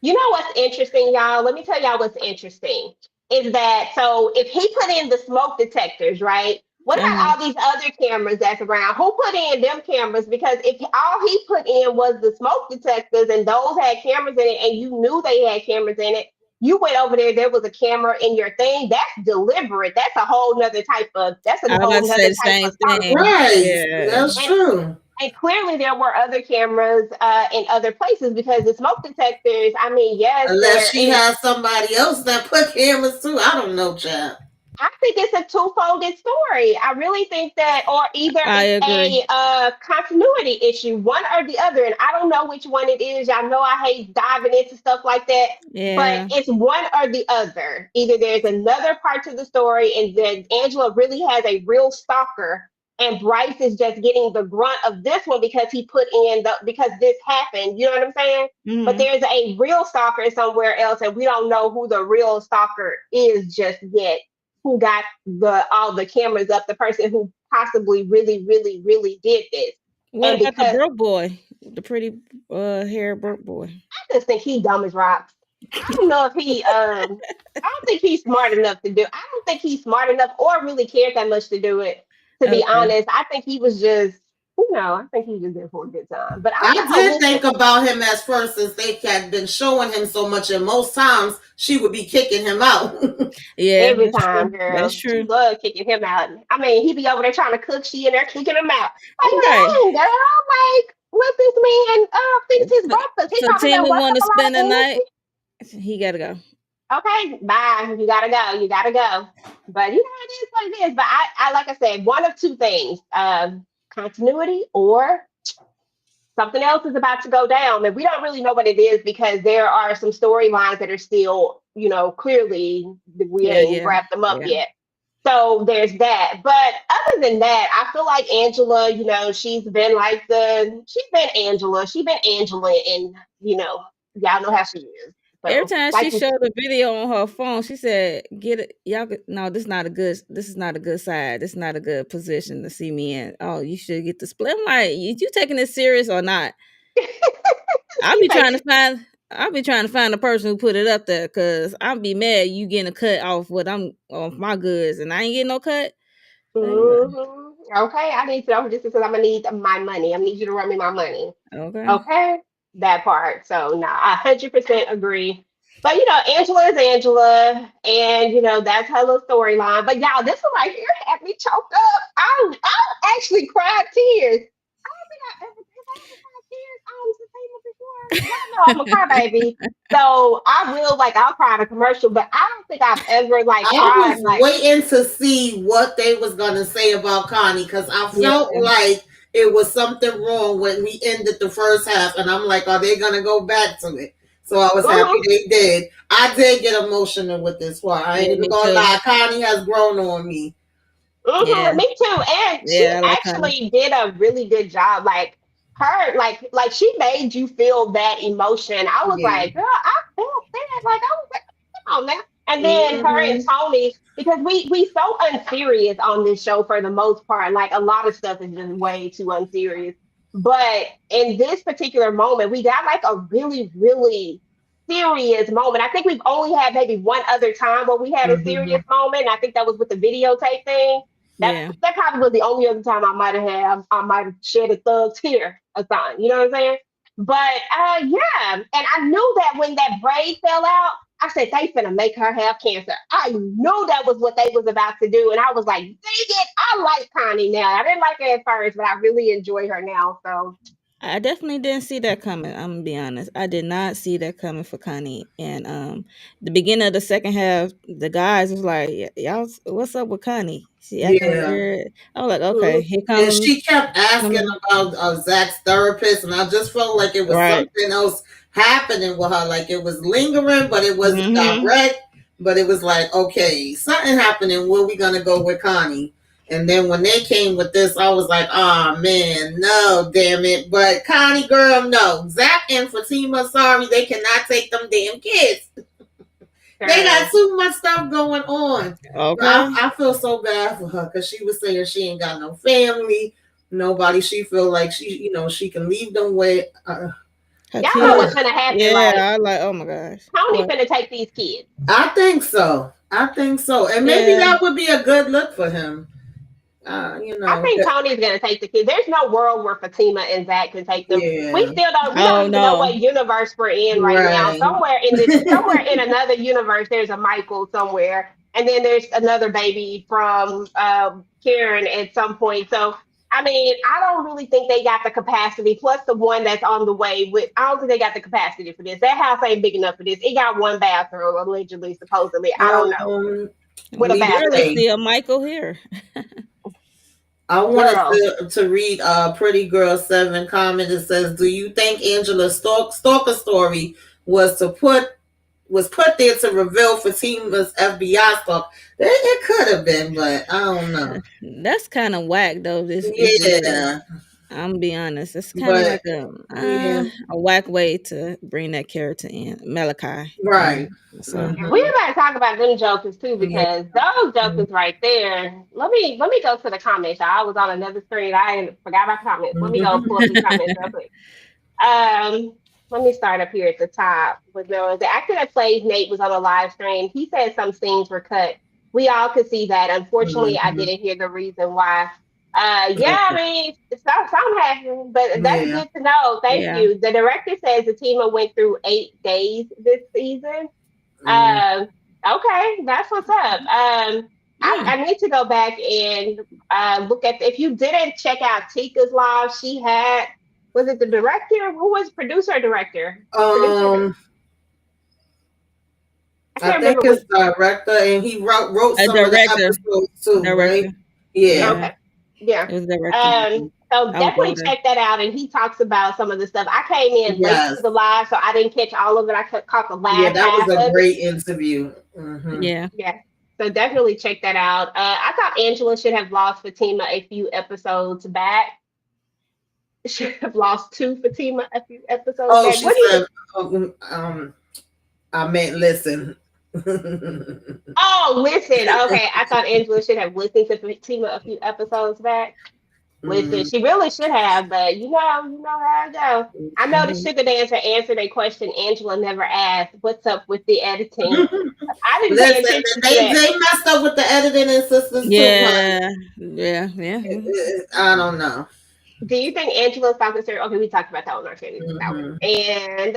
You know what's interesting, y'all? Let me tell y'all what's interesting is that so if he put in the smoke detectors, right? What about uh-huh. all these other cameras that's around? Who put in them cameras? Because if all he put in was the smoke detectors and those had cameras in it and you knew they had cameras in it, you went over there was a camera in your thing. That's deliberate. That's I a was about whole to say nother the type same of stalking. thing. Right. Yeah. That's And true. and clearly there were other cameras in other places because the smoke detectors, I mean, yes, Unless they're she in. has somebody else that put cameras too. I don't know, child. I think it's a two-folded story. I really think that, or either I it's agree. a continuity issue, one or the other, and I don't know which one it is. Y'all know I hate diving into stuff like that, but Yeah. it's one or the other. Either there's another part to the story, and then Angela really has a real stalker, and Bryce is just getting the grunt of this one because he put in the because this happened. You know what I'm saying? But Hmm. there's a real stalker somewhere else, and we don't know who the real stalker is just yet, who got the all the cameras up, the person who possibly really, really, really did this. What And about the because broke boy? The pretty hair broke boy. I just think he dumb as rocks. I don't know if I don't think he's smart enough to do. I don't think he's smart enough or really cared that much to do it. To be Okay. honest, I think he was just, I think he was just there for a good time. But I I did wish think about him as first since they had been showing him so much, and most times she would be kicking him out. Yeah, every that's time, true. That's girl. She true. loved kicking him out. I mean, he be over there trying to cook. She in there kicking him out. Like, Right. dang, girl. Like, let this man fix his F- breakfast. He talking Fatima about what's want up to a lot spend of the energy. night. He gotta go. Okay, bye. You gotta go. You gotta go. But you know it is what it is. But I like I said, one of two things: continuity or something else is about to go down. And we don't really know what it is because there are some storylines that are still, clearly we Yeah, ain't yeah, wrapped them up yeah. yet. So there's that. But other than that, I feel like Angela, she's been Angela. She's been Angela and, y'all know how she is. Every So time like she you showed a video on her phone, she said, "Get it, y'all. No, this is not a good. This is not a good side. This is not a good position to see me in. Oh, you should get the split." I'm like, you taking this serious or not? I'll she be say, trying to find. I'll be trying to find the person who put it up there because I'll be mad you getting a cut off what I'm off my goods and I ain't getting no cut. okay, I need to know just because I'm gonna need my money. I need you to run me my money. Okay. Okay, that part. So no, I 100% agree. But Angela is Angela, and that's her little storyline. But y'all, this one right here had me choked up. I actually cried tears. I don't think I ever cried tears on Zatima before. y'all know I'm a crybaby. So I will like I'll cry in a commercial, but I don't think I've ever like I cried was like waiting to see what they was gonna say about Connie because I Yeah. felt like it was something wrong when we ended the first half, and I'm like, are they gonna go back to it? So I was happy mhm, they did. I did get emotional with this one. I ain't Yeah, even me gonna too. lie. Connie has grown on me. Yeah. me too. And she Yeah, I like Khandi. actually did a really good job. Like her, like she made you feel that emotion. I was Yeah. like, girl, I felt that. Like I was like, come on now. And then her and Hmm. Tony, because we so unserious on this show for the most part. Like a lot of stuff is just way too unserious. But in this particular moment, we got like a really, really serious moment. I think we've only had maybe one other time where we had a serious Hmm. moment. And I think that was with the videotape thing. Yeah. That probably was the only other time I might have shed a thug's tear or something. You know what I'm saying? But yeah, and I knew that when that braid fell out, I said they finna make her have cancer. I knew that was what they was about to do, and I was like, dang it, I like Connie now. I didn't like her at first, but I really enjoy her now. So I definitely didn't see that coming. I'm gonna be honest. I did not see that coming for Connie. And the beginning of the second half, the guys was like, Y'all, what's up with Connie? She acting Yeah. weird." I was like, "Okay, mhm, here And come, she kept asking come about Zach's therapist, and I just felt like it was right." something else happening with her. Like it was lingering, but it wasn't Mm-hmm. direct. But it was like, okay, something happening. Where we gonna go with Connie? And then when they came with this, I was like, oh man, no, damn it. But Connie, girl, no. Zac and Fatima, sorry, they cannot take them damn kids. They got sure. too much stuff going on. But Okay. I feel so bad for her because she was saying she ain't got no family, nobody. She feel like she can leave them with. Her Y'all know kids. what's gonna happen, Yeah, right? I was like, oh my gosh. Tony What? finna take these kids. I think so. I think so, and maybe Yeah. that would be a good look for him. I think Tony's gonna take the kids. There's no world where Fatima and Zach can take them. Yeah, We don't Oh even know no. what universe we're in right now. right. Somewhere in another universe, there's a Michael somewhere, and then there's another baby from Karen at some point. So I mean, I don't really think they got the capacity. Plus the one that's on the way with, I don't think they got the capacity for this. That house ain't big enough for this. It got one bathroom, allegedly, supposedly. I don't know, with a We We barely bathroom, say. see a Michael here. I wanted girl. to read Pretty Girl 7 comment that says, do you think Angela's stalker story was to put was put there to reveal Fatima's FBI stalk? It could have been, but I don't know. That's kind of whack though. This if you look at it. Yeah, I'm gonna be honest. It's kind of but like yeah, a whack way to bring that character in, Malachi. right. So We Hmm. about to talk about them jokers too, Yeah. because those jokers right there. Let me go to the comments. I was on another screen. Forgot about comments. Let me go pull up these comments real quick. Um, Let me start up here at the top. With the actor that plays Nate was on a live stream. He said some scenes were cut. We all could see that. Unfortunately, I Hmm. didn't hear the reason why. Yeah, I Okay. mean, some happened, but that's Yeah. good to know. Thank yeah. you. The director says the team went through 8 days this season. Mm. um, okay, that's what's up. Mm. I need to go back and look at if you didn't check out Tika's live, she had was it the director? Who was producer or director? Producer. Um, I I can't think remember which. it's director, and he wrote A some of the director. episodes too, Director. right? Yeah. Yeah. Okay, yeah. It was director. So I was definitely older. check that out. And he talks about some of the stuff. I came in late Yes. to the live, so I didn't catch all of it. Caught the Yeah, last that was half a of it. great interview. Hmm. Yeah. Yeah. So definitely check that out. I thought Angela should have lost Fatima a few episodes back. Should have lost to Fatima a few episodes Oh, back. she What do you? said, I meant listen. Oh, listen. Okay, I thought Angela should have listened to Fatima a few episodes back. Listen, Mm, she really should have, but you know how it go. I know the mhm. sugar dancer answered a question Angela never asked. What's up with the editing? I didn't pay Listen, attention to they that. they messed up with the editing assistants too, honey. Yeah. Yeah. Yeah. I don't know. Do you think Angela's talking to her? Okay, we talked about that on our series about Hmm. it. And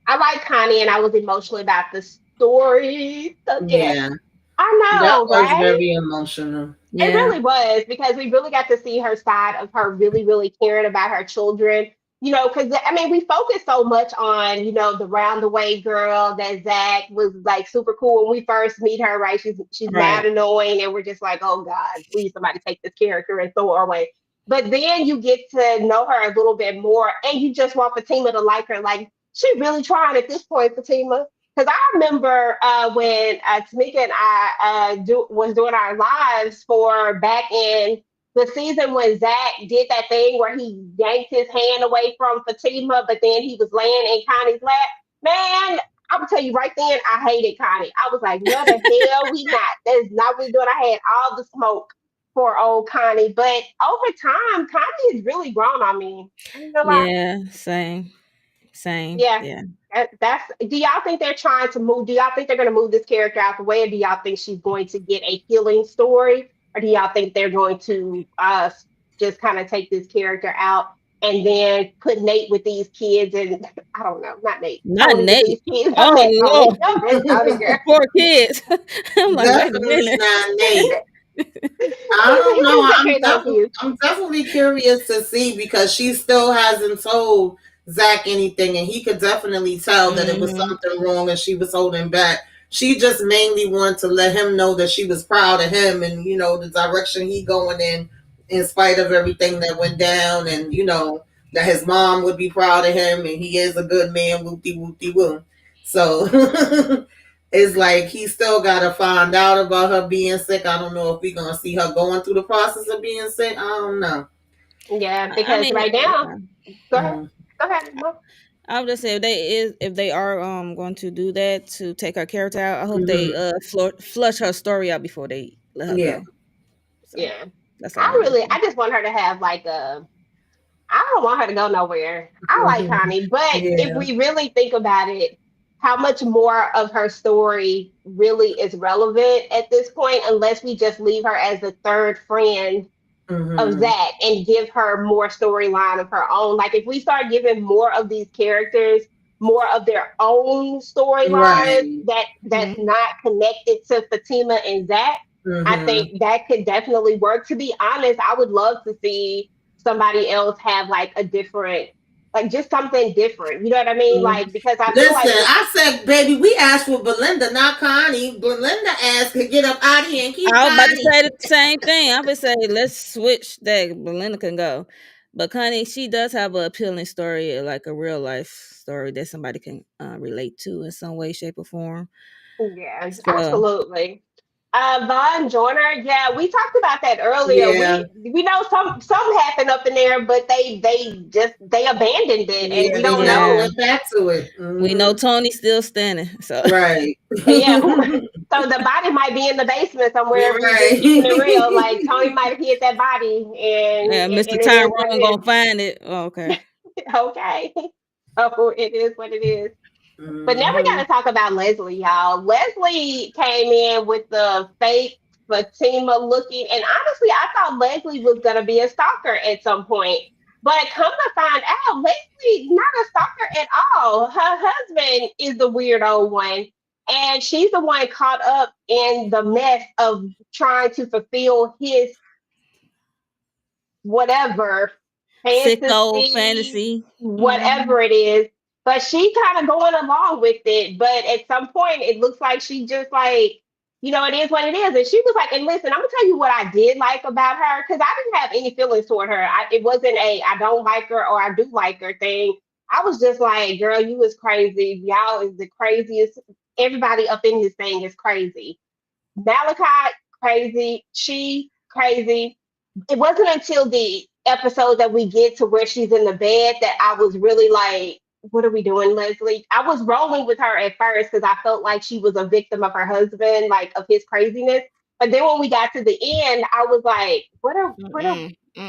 I like Connie, and I was emotional about the story. So yeah, Yeah, I that know, was right? very emotional. It Yeah. really was because we really got to see her side of her really, really caring about her children. because I mean, we focus so much on, the roundaway girl that Zach was like super cool when we first meet her, right? She's mad Right. annoying, and we're just like, oh God, please somebody take this character and throw her away. But then you get to know her a little bit more, and you just want Fatima to like her. Like she really trying at this point, Fatima. Because I remember when Tamieka and I was doing our lives for back in the season when Zach did that thing where he yanked his hand away from Fatima, but then he was laying in Connie's lap. Man, I will tell you right then, I hated Connie. I was like, no, the hell we not. That is not what we doing. I had all the smoke for old Connie. But over time, Connie has really grown on me. I ain't gonna lie. Yeah, same. Same. Yeah. Yeah. That's do y'all think they're trying to move? Do y'all think they're going to move this character out the way, or do y'all think she's going to get a healing story, or do y'all think they're going to just kind of take this character out and then put Nate with these kids? And I don't know, not Nate, Not Tony with Nate. these kids. I Oh meant Tony. Lord. I meant Tony, girl. Poor kids. I'm like, wait a Definitely minute. not Nate. I don't Who know. is that character on you? I'm definitely curious to see because she still hasn't told Zach anything, and he could definitely tell that it was Hmm. something wrong and she was holding back. She just mainly wanted to let him know that she was proud of him and the direction he going in spite of everything that went down, and that his mom would be proud of him and he is a good man. Whoopty whoopty woo. So. It's like he still gotta find out about her being sick. I don't know if we're gonna see her going through the process of being sick. I don't know. Yeah, I because mean, right now, yeah. go ahead, Mm. go ahead. Mo. I would just say if they are going to do that to take her character out, I hope they Hmm. flush her story out before they let her Yeah. go. So Yeah, that's all I'm I asking. just want her to have like a I don't want her to go nowhere. I like Connie, but if Yeah. we really think about it, how much more of her story really is relevant at this point, unless we just leave her as the third friend of Hmm. Zach and give her more storyline of her own. Like if we start giving more of these characters more of their own storylines Right. that's not connected to Fatima and Zach, I Hmm. think that could definitely work. To be honest, I would love to see somebody else have like a different, like just something different. You know what I mean? Like because I feel Listen, like I said, baby, we asked for Belinda, not Connie. Belinda asked to get up out of here and keep I was about to Connie. say the same thing. I would say let's switch that. Belinda can go, but Connie, she does have an appealing story, like a real life story that somebody can relate to in some way, shape, or form. yeah, So absolutely. Von Joyner, yeah, we talked about that earlier. Yeah. We know some happened up in there, but they abandoned it, and Yeah, we they don't never yeah, know. went back to it. we know Tony's still standing. So Right. Yeah, so the body might be in the basement somewhere. If we just keeping it Right. real, like Tony might have hid that body, yeah, Mr. and it is what Tyrone it gonna find it. Oh, okay. is. Okay, oh, it is what it is. But now we got Hmm. to talk about Leslie, y'all. Leslie came in with the fake Fatima looking, and honestly, I thought Leslie was going to be a stalker at some point. But come to find out, Leslie not a stalker at all. Her husband is the weirdo one, and she's the one caught up in the mess of trying to fulfill his whatever Sicko fantasy, fantasy. Mhm. whatever it is. But she kind of going along with it. But at some point, it looks like she just like, it is what it is. And she was like, and listen, I'm gonna tell you what I did like about her because I didn't have any feelings toward her. It wasn't a I don't like her or I do like her thing. I was just like, girl, you is crazy. Y'all is the craziest. Everybody up in this thing is crazy. Malachi, crazy. She, crazy. It wasn't until the episode that we get to where she's in the bed that I was really like, what are we doing, Leslie? I was rolling with her at first because I felt like she was a victim of her husband, like of his craziness. But then when we got to the end, I was like, Mm-mm.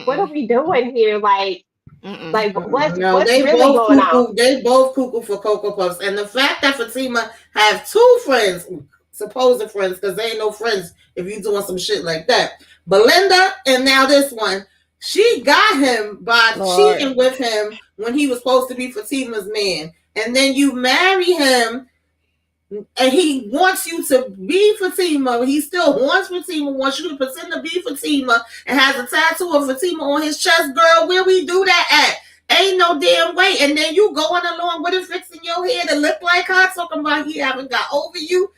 what are Mm-mm. we doing here? Mm-mm. Like No, what's they really both going on? cuckoo. They both cuckoo for Cocoa Puffs, and the fact that Fatima have two friends, supposed friends, because they ain't no friends if you doing some shit like that. Belinda and now this one, she got him by Lord. cheating with him when he was supposed to be Fatima's man, and then you marry him and he wants you to be Fatima. He still wants Fatima, wants you to pretend to be Fatima, and has a tattoo of Fatima on his chest. Girl, where we do that at? Ain't no damn way. And then you going along with it, fixing your hair to look like her, talking about he haven't got over you.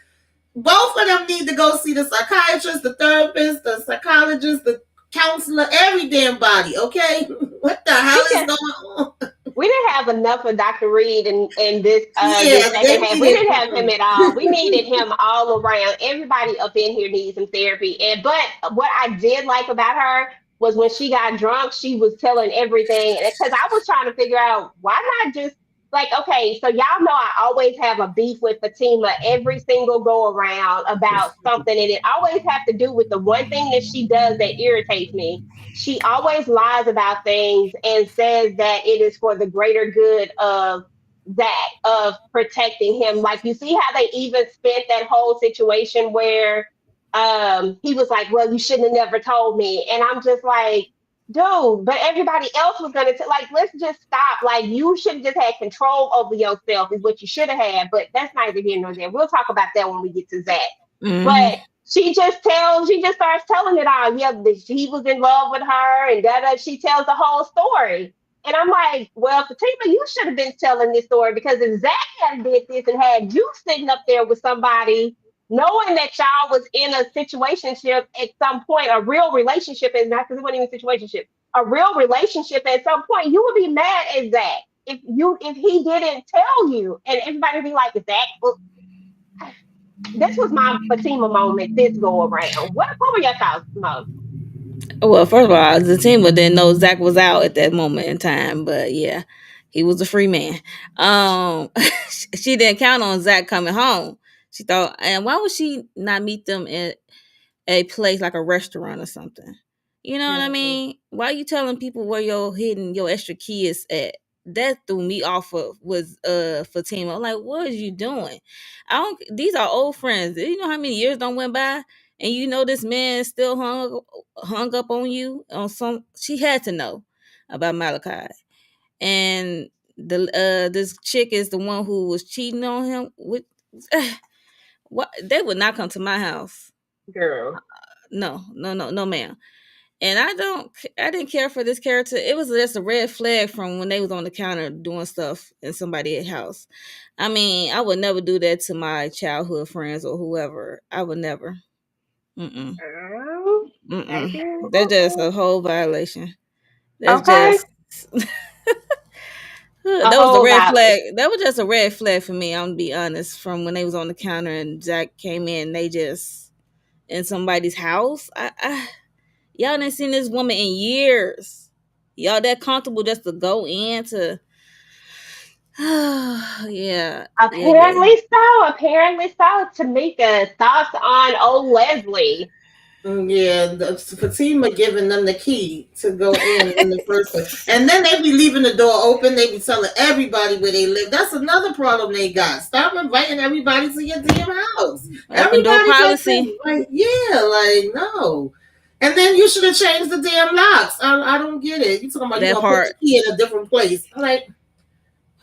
Both of them need to go see the psychiatrist, the therapist, the psychologist, the counselor, every damn body, okay? What the hell We is didn't, going on? we didn't have enough of Dr. Reed in this Yeah, they second half. We needed. didn't have him at all. We needed him all around. Everybody up in here needs some therapy. And but what I did like about her was when she got drunk, she was telling everything. Because I was trying to figure out why not just like, okay, so y'all know I always have a beef with Fatima every single go around about something, and it always have to do with the one thing that she does that irritates me. She always lies about things and says that it is for the greater good of Zac, of protecting him. Like you see how they even spent that whole situation where he was like, well, you shouldn't have never told me. And I'm just like, dude, but everybody else was gonna like, let's just stop. Like you should have just had control over yourself is what you should have had. But that's neither here nor there. We'll talk about that when we get to Zac. Mm-hmm. But she just starts telling it all. Yeah, he was in love with her, and she tells the whole story. And I'm like, well, Fatima, you should have been telling this story because if Zac had did this and had you sitting up there with somebody, knowing that y'all was in a situationship at some point, a real relationship is not because it wasn't even a situationship, a real relationship at some point, you would be mad at Zac if he didn't tell you, and everybody would be like, Zac, well, this was my Fatima moment this go around. What were your thoughts, Mo? Well, first of all, Zatima didn't know Zac was out at that moment in time, but yeah, he was a free man. Um, she didn't count on Zac coming home. She thought, and why would she not meet them at a place like a restaurant or something? You know what I Mm-hmm. mean? Why are you telling people where your hidden your extra kids at? That threw me off of was Fatima. I'm like, what are you doing? I don't. These are old friends. You know how many years don't went by, and you know this man still hung up on you on some. She had to know about Malachi, and this chick is the one who was cheating on him with. What they would not come to my house. Girl. No, no, no, no, ma'am. And I didn't care for this character. It was just a red flag from when they was on the counter doing stuff in somebody's house. I mean, I would never do that to my childhood friends or whoever. I would never. Mm-mm. Girl. Mm-mm. Baby. That's just a whole violation. That's Okay. just A that was a whole red flag. violation. That was just a red flag for me. I'm gonna be honest. From when they was on the counter and Zac came in, they just in somebody's house. Y'all didn't seen this woman in years. Y'all that comfortable just to go in to yeah, yeah, yeah. Apparently so. Apparently so. Tamika, thoughts on old Leslie? Yeah, the Fatima giving them the key to go in the first place. And then they be leaving the door open. They be telling everybody where they live. That's another problem they got. Stop inviting everybody to your damn house. Open door Everybody just policy. like, yeah, like, no. And then you should have changed the damn locks. I don't get it. You talking about you That gonna put part. the key in a different place. I'm like,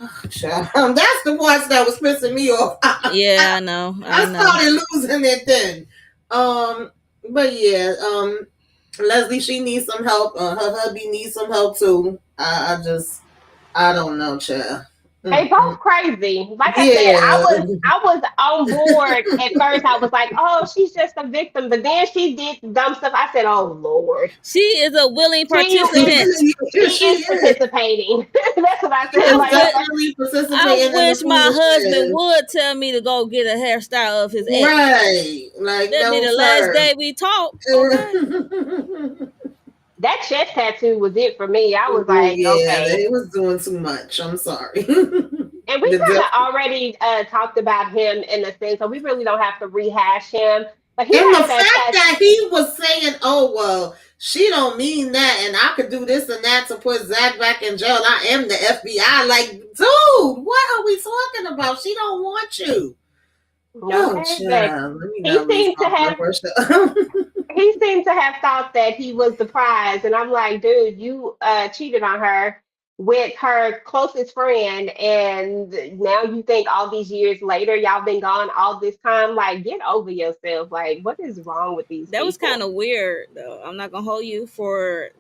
oh, child. That's the ones that was pissing me off. Yeah, I know. I I know. started losing it then. But yeah, Leslie, she needs some help. Her hubby needs some help too. I don't know, child. They both Mm-mm. crazy. Like I said, Yeah, I was on board at first. I was like, oh, she's just a victim. But then she did dumb stuff. I said, oh Lord. She is a willing She is participant. she she is is. participating. That's what I said. She's I Like, would okay. definitely I participating in the wish my husband foolishness. would tell me to go get a hairstyle of his ex. Right. Like, That'd be no, the last sir. day we talk. Okay. That chest tattoo was it for me. I was like, Yeah, okay. they was doing too much. I'm sorry. And we The kind of def- already talked about him in a sense, so we really don't have to rehash him. But he And the has that fact tattoo. that he was saying, "Oh well, she don't mean that, and I could do this and that to put Zac back in jail. I am the FBI." Like, dude, what are we talking about? She don't want you. Oh, Okay, but child, let me he not lose seemed to my blood have pressure. he seemed to have thought that he was the prize, and I'm like, dude, you cheated on her with her closest friend, and now you think all these years later, y'all been gone all this time. Like, get over yourself. Like, what is wrong with these That was kind people? of weird though. I'm not gonna hold you for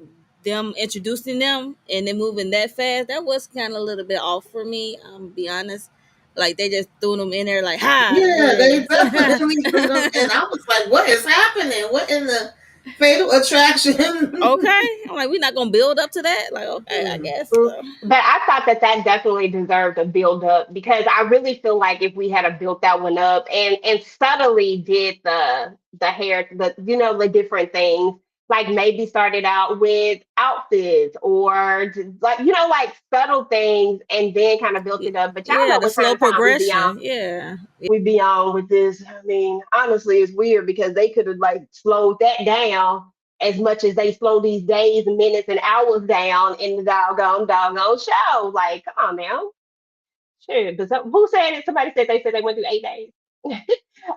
them introducing them and then moving that fast, that was kind of a little bit off for me. Be honest. Like they just threw them in there like ha. Yeah, they definitely threw them, and I was like, "What is happening? What in the fatal attraction?" Okay. I'm like, we're not gonna build up to that. Like, okay, I guess Mm, so. but I thought that that definitely deserved a build up because I really feel like if we had a built that one up and subtly did the hair the the different things like maybe started out with outfits or like like subtle things and then kind of built it up. But y'all Yeah, know the what kind slow of time we be on. progression. Yeah. We be on with this. I mean, honestly, it's weird because they could have like slowed that down as much as they slow these days, minutes, and hours down in the doggone show. Like, come on now. Shit. But who said it? Somebody said they went through 8 days.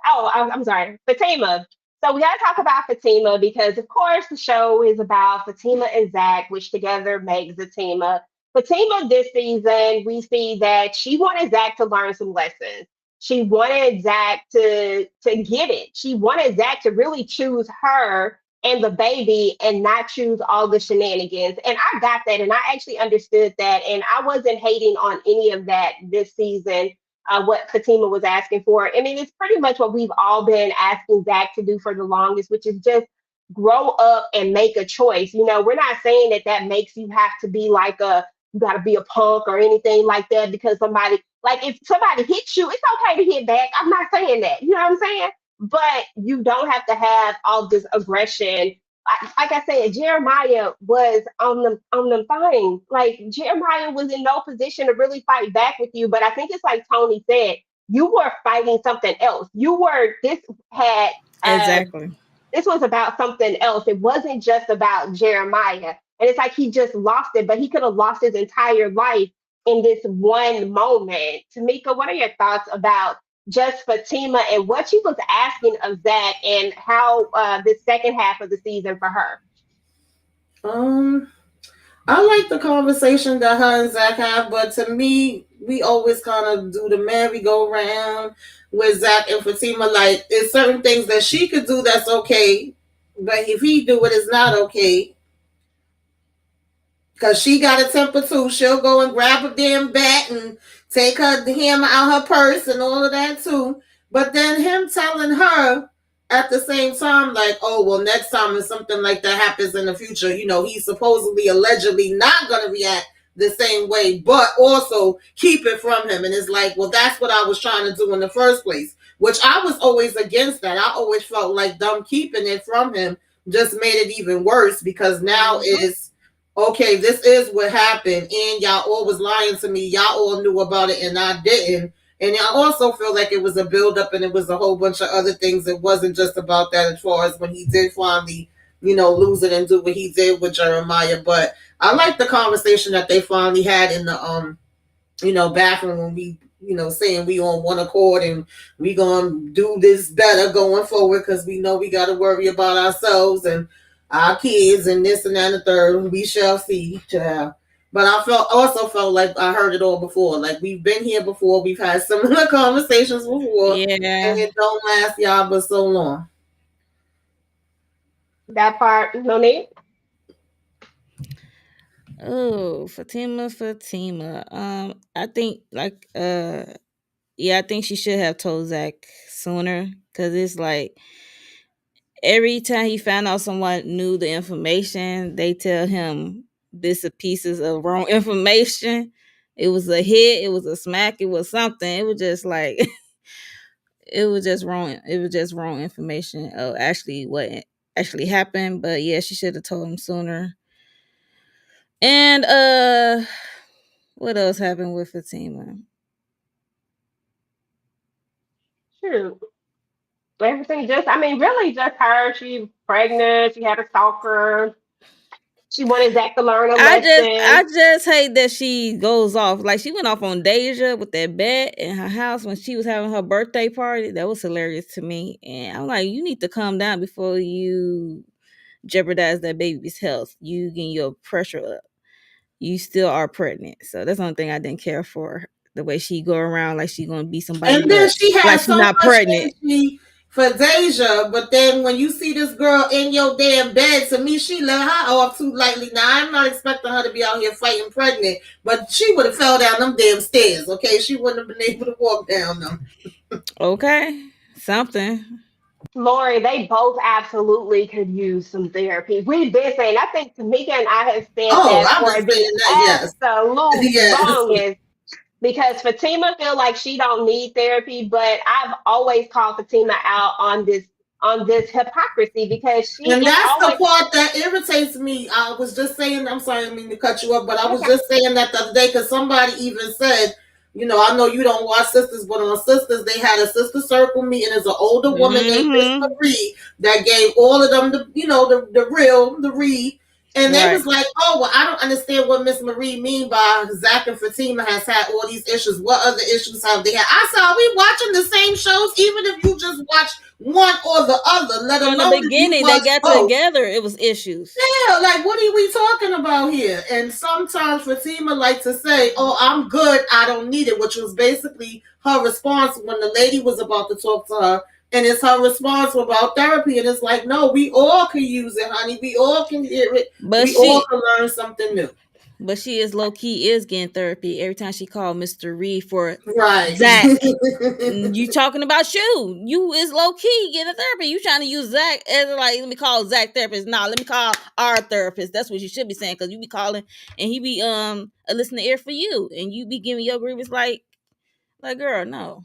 Oh, I'm sorry. Fatima. So we got to talk about Fatima because, of course, the show is about Fatima and Zac, which together make Zatima. Fatima this season, we see that she wanted Zac to learn some lessons. She wanted Zac to get it. She wanted Zac to really choose her and the baby and not choose all the shenanigans. And I got that and I actually understood that. And I wasn't hating on any of that this season, what Fatima was asking for. I mean, it's pretty much what we've all been asking Zac to do for the longest, which is just grow up and make a choice. We're not saying that that makes you have to be like you got to be a punk or anything like that because somebody, like if somebody hits you, it's okay to hit back. I'm not saying that. You know what I'm saying? But you don't have to have all this aggression. Like I said, Jeremiah was on them things. Like Jeremiah was in no position to really fight back with you. But I think it's like Tony said, you were fighting something else. Had uh Exactly. this was about something else. It wasn't just about Jeremiah. And it's like he just lost it, but he could have lost his entire life in this one moment. Tamika, what are your thoughts about just Fatima and what she was asking of Zac and how the second half of the season for her? um, I like the conversation that her and Zac have, but to me, we always kind of do the merry-go-round with Zac and Fatima. Like, there's certain things that she could do that's okay, but if he do it, it's not okay. Cause she got a temper too. She'll go and grab a damn bat and take her hammer out her purse and all of that too. But then him telling her at the same time, like, oh well, next time if something like that happens in the future, he's supposedly allegedly not gonna react the same way, but also keep it from him. And it's like, well, that's what I was trying to do in the first place. Which I was always against that. I always felt like them keeping it from him just made it even worse because now Mhm. it's okay, this is what happened, and y'all all was lying to me. Y'all all knew about it, and I didn't. And I also feel like it was a buildup, and it was a whole bunch of other things. It wasn't just about that, as far as when he did finally, lose it and do what he did with Jeremiah. But I like the conversation that they finally had in the bathroom when we, saying we on one accord and we gonna do this better going forward because we know we got to worry about ourselves and our kids and this and that and the third. We shall see, child. But I also felt like I heard it all before. Like we've been here before. We've had similar conversations before, and Yeah. it don't last y'all but so long. That part, no need. Oh, Fatima. I think yeah, I think she should have told Zac sooner because it's like every time he found out someone knew the information, they tell him bits and pieces of wrong information. It was a hit, it was a smack, it was something. It was just like it was just wrong. It was just wrong information of actually what actually happened. But yeah, she should have told him sooner. And what else happened with Fatima? Shoot. Everything just, I mean, really just her. She pregnant. She had a stalker. She wanted Zac to learn a I lesson. just hate that she goes off. Like she went off on Deja with that bet in her house when she was having her birthday party. That was hilarious to me. And I'm like, you need to calm down before you jeopardize that baby's health. You getting your pressure up. You still are pregnant. So that's the only thing I didn't care for. The way she go around like she gonna be somebody, And then but she had like she so not much pregnant. energy for Deja, but then when you see this girl in your damn bed, to me, she let her off too lightly. Now, I'm not expecting her to be out here fighting pregnant, but she would have fell down them damn stairs, okay? She wouldn't have been able to walk down them. Okay, something. Lori, they both absolutely could use some therapy. We've been saying, I think Tamika and I have said Oh, that I've for been the saying that, yes. absolute Yes. longest. Because Fatima feel like she don't need therapy, but I've always called Fatima out on this hypocrisy because she And is that's the always part that irritates me. I was just saying, I'm sorry, I didn't mean to cut you up, but I was okay. just saying that the other day because somebody even said, I know you don't watch Sisters, but on Sisters, they had a sister circle meeting. There's an older woman named Miss Mm-hmm. Marie that gave all of them the read. And they Right. was like, oh, well, I don't understand what Miss Marie mean by Zac and Fatima has had all these issues. What other issues have they had? I said, are we watching the same shows? Even if you just watch one or the other, let From the alone if you beginning, they watch got both. together. It was issues. Yeah, like what are we talking about here? And sometimes Fatima like to say, "Oh, I'm good. I don't need it," which was basically her response when the lady was about to talk to her. And it's her response about therapy. And it's like, no, we all can use it, honey. We all can hear it. But We all she can learn something new. But she is low key is getting therapy every time she called Mr. Reed for Right. Zac. You talking about you? You is low key getting therapy. You trying to use Zac as like let me call Zac therapist? Nah, let me call our therapist. That's what you should be saying because you be calling and he be a listening ear for you and you be giving your grievance like girl no.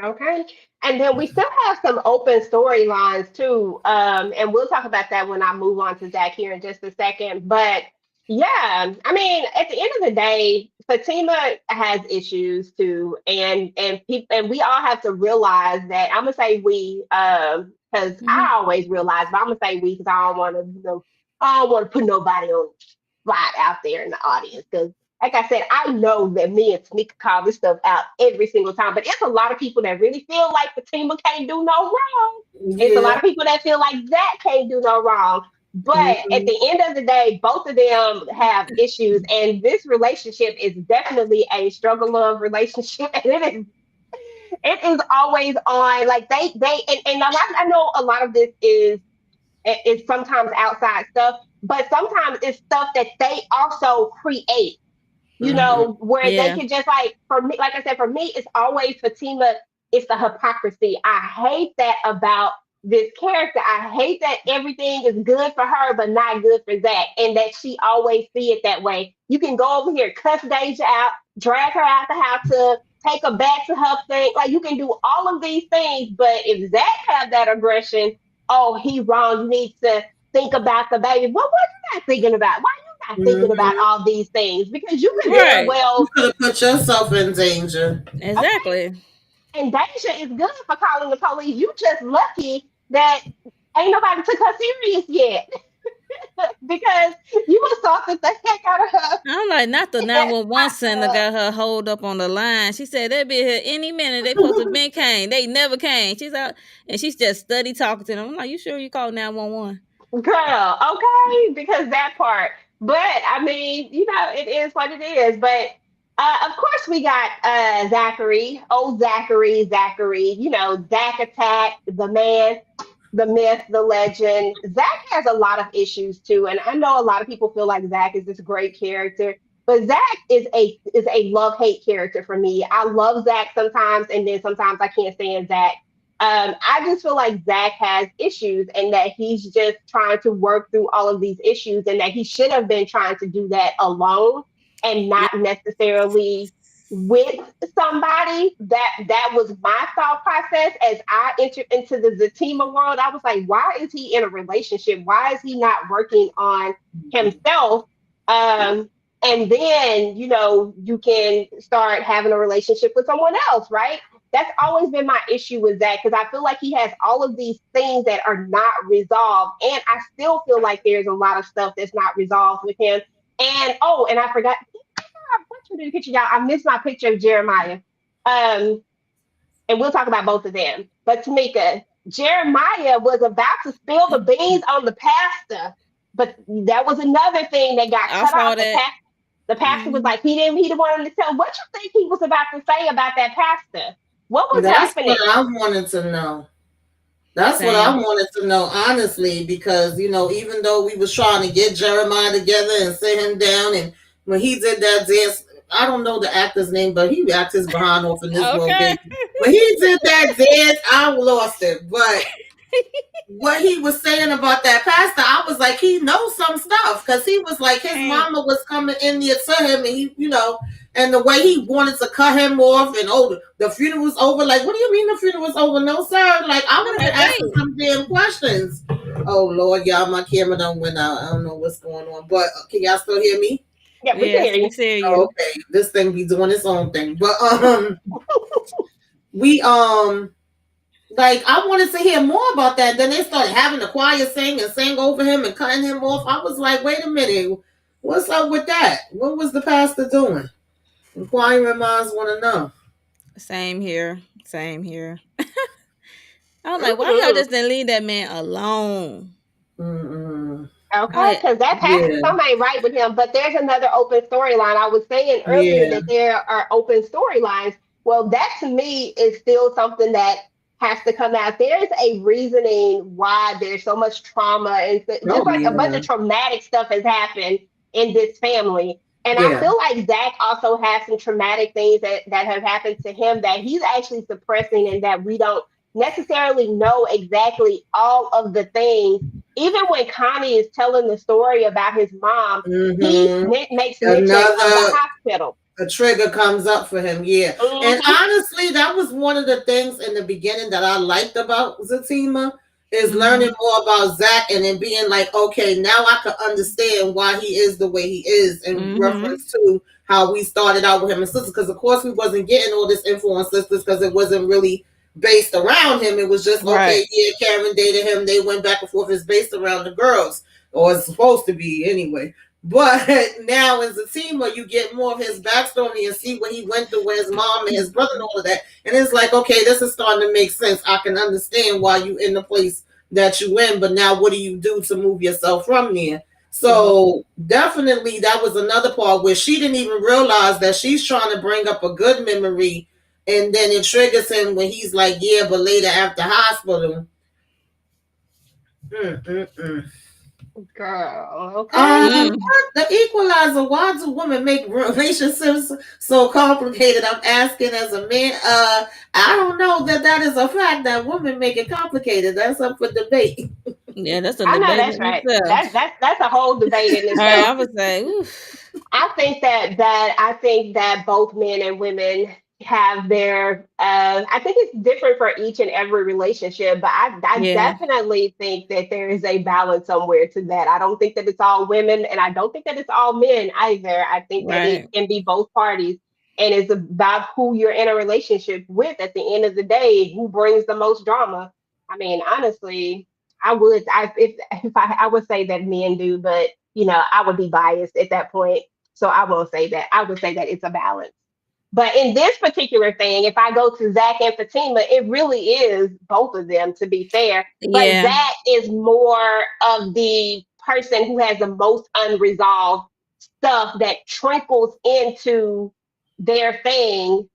Okay. And then we still have some open storylines too. And we'll talk about that when I move on to Zach here in just a second. But yeah, I mean, at the end of the day, Fatima has issues too. And we all have to realize that I'm gonna say we, because I Mhm. always realize, but I'm gonna say we because I don't want to I don't want to put nobody on the spot out there in the audience because like I said, I know that me and Tamika call this stuff out every single time, but it's a lot of people that really feel like Fatima can't do no wrong. It's a lot Yeah. of people that feel like that can't do no wrong. But at Mhm. the end of the day, both of them have issues, and this relationship is definitely a struggle love relationship, and it is always on. Like and a lot, I know a lot of this is sometimes outside stuff, but sometimes it's stuff that they also create Mhm. where they Yeah. can just like for me, like I said, for me, it's always Fatima. It's the hypocrisy. I hate that about this character. I hate that everything is good for her, but not good for Zach, and that she always see it that way. You can go over here, cuss Deja out, drag her out the house to take her back to her thing. Like you can do all of these things, but if Zach have that aggression, oh, he wrong. You need to think about the baby. What was you not thinking about? Why not thinking about Mhm. all these things because you could very Right. You well could have put yourself in danger. okay. Exactly. And Deja is good for calling the police. You just lucky that ain't nobody took her serious yet because you assaulted the heck out of her. I'm like, not the And, 911 center got her hold up on the line. She said they'll be here any minute. They supposed to have been came. They never came. She's out and she's just study talking to them. I'm like, you sure you called 911? girl, okay, because that part. But I mean, it is what it is. But of course, we got Zachary, old Zachary. Zach Attack, the man, the myth, the legend. Zach has a lot of issues too, and I know a lot of people feel like Zach is this great character, but Zach is a love hate character for me. I love Zach sometimes, and then sometimes I can't stand Zach. I just feel like Zach has issues, and that he's just trying to work through all of these issues, and that he should have been trying to do that alone and Yeah. not necessarily with somebody. That was my thought process as I entered into the Zatima world. I was like, why is he in a relationship? Why is he not working on himself? And then you can start having a relationship with someone else, right? That's always been my issue with that because I feel like he has all of these things that are not resolved, and I still feel like there's a lot of stuff that's not resolved with him. And oh, and I forgot what you the picture, y'all. I missed my picture of Jeremiah. Um, and we'll talk about both of them. But Tamika, Jeremiah was about to spill the beans on the pastor, but that was another thing that got I cut saw off. The that. pastor, the pastor was Mhm. like, he didn't want him to tell. What you think he was about to say about that pastor? What was That's what happening? I wanted to know. That's what I Same. wanted to know, honestly, because even though we was trying to get Jeremiah together and sit him down, and when he did that dance, I don't know the actor's name, but he acts his behind off in this world, Okay. baby. When he did that dance, I lost it. But what he was saying about that pastor, I was like, he knows some stuff because he was like, his Same. mama was coming in there to him, and and the way he wanted to cut him off, and the funeral was over. Like, what do you mean the funeral was over? No, sir. Like, I would I'm have like, been asking wait. some damn questions. Oh Lord, y'all, my camera done went out. I don't know what's going on, but can y'all still hear me? Yeah, we can Yes, hear we you. see Oh, you. okay, this thing be doing its own thing, but we like, I wanted to hear more about that. Then they started having the choir sing and sing over him and cutting him off. I was like, wait a minute, what's up with that? What was the pastor doing? Inquiring minds want to know. Same here. Same here. I was like, why y'all Hmm. just didn't leave that man alone? Mm-mm. Okay, I because that pastor, Yeah, something ain't right with him. But there's another open storyline. I was saying earlier yeah. that there are open storylines. Well, that to me is still something that has to come out. There's a reasoning why there's so much trauma and just Oh, like a bunch yeah. of traumatic stuff has happened in this family. And I Yeah. feel like Zach also has some traumatic things that have happened to him that he's actually suppressing and that we don't necessarily know exactly all of the things. Even when Connie is telling the story about his mom, he Mm-hmm. makes mention of the Another hospital. a trigger comes up for him. Yeah. And Hmm. honestly, that was one of the things in the beginning that I liked about Zatima is learning Mhm. more about Zach and then being like, okay, now I can understand why he is the way he is in Mhm. reference to how we started out with him and sisters. Because of course we wasn't getting all this info on sisters because it wasn't really based around him. It was just Right. okay, yeah, Karen dated him. They went back and forth. It's based around the girls, or it's supposed to be anyway. But now as a teamer, you get more of his backstory and see what he went through with his mom and his brother and all of that. And it's like, okay, this is starting to make sense. I can understand why you in the place that you in, but now what do you do to move yourself from there? Hmm. So definitely that was another part where she didn't even realize that she's trying to bring up a good memory and then it triggers him when he's like, yeah, but later after hospital. Mm-mm-mm. Girl, okay. Mm. What the equalizer? Why do women make relationships so complicated? I'm asking as a man. I don't know that is a fact that women make it complicated. That's up for debate. Yeah, that's a I know debate that's in right. itself. That's a whole debate in All right, itself. I would say, oof. I think that both men and women have their I think it's different for each and every relationship, but I Yeah. definitely think that there is a balance somewhere to that. I don't think that it's all women and I don't think that it's all men either. I think that it Right. can be both parties and it's about who you're in a relationship with at the end of the day, who brings the most drama. I mean, honestly, I would say that men do, but I would be biased at that point. So I won't say that. I would say that it's a balance. But in this particular thing, if I go to Zac and Fatima, it really is both of them, to be fair. But Yeah. Zac is more of the person who has the most unresolved stuff that trickles into their thing.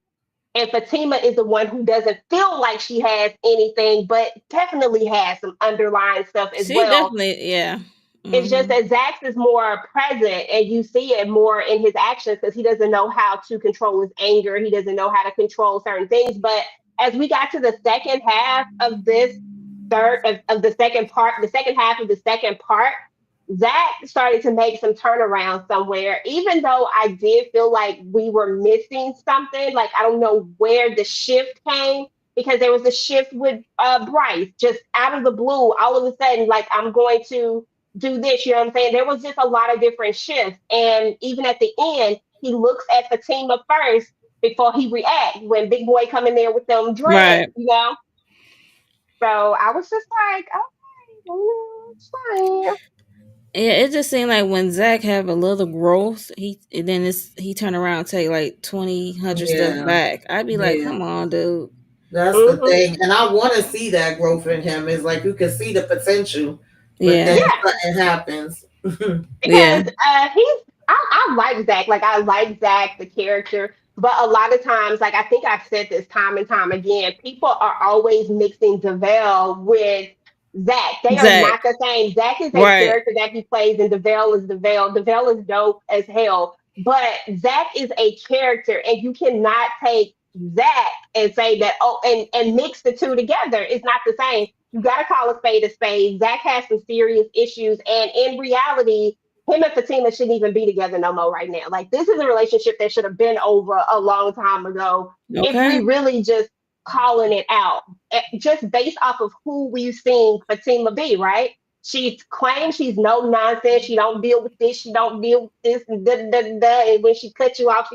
And Fatima is the one who doesn't feel like she has anything, but definitely has some underlying stuff as She well. definitely, yeah. It's just Mhm. that Zax is more present and you see it more in his actions because he doesn't know how to control his anger. He doesn't know how to control certain things. But as we got to the second half of this of the second part, the second half of the second part, Zach started to make some turnaround somewhere, even though I did feel like we were missing something. Like, I don't know where the shift came because there was a shift with Bryce just out of the blue. All of a sudden, like, I'm going to do this. You know what I'm saying? There was just a lot of different shifts. And even at the end, he looks at Fatima first before he reacts when Big Boy come in there with them dreads, Right. So I was just like, okay, it's fine. Yeah, it just seemed like when Zach have a little growth, he turn around and take like 20, 100 steps Yeah, back. I'd be like, yeah. come on, dude. That's the Hmm. thing, and I want to see that growth in him. Is like you can see the potential, but then Yeah. Yeah, something happens. Yeah. because I like Zach. Like, I like Zach, the character. But a lot of times, like I think I've said this time and time again, people are always mixing DeVale with Zach. They are Zach. not the same. Zach is a Right. character that he plays, and DeVale is DeVale. DeVale is dope as hell. But Zach is a character, and you cannot take Zach and say that, oh, and mix the two together. It's not the same. You got to call a spade a spade. Zach has some serious issues, and in reality, him and Fatima shouldn't even be together no more right now. Like this is a relationship that should have been over a long time ago. If we Okay. really just calling it out, just based off of who we've seen Fatima be, right? She claims she's no nonsense. She don't deal with this. She don't deal with this. And, da, da, da, da. And when she cuts you off,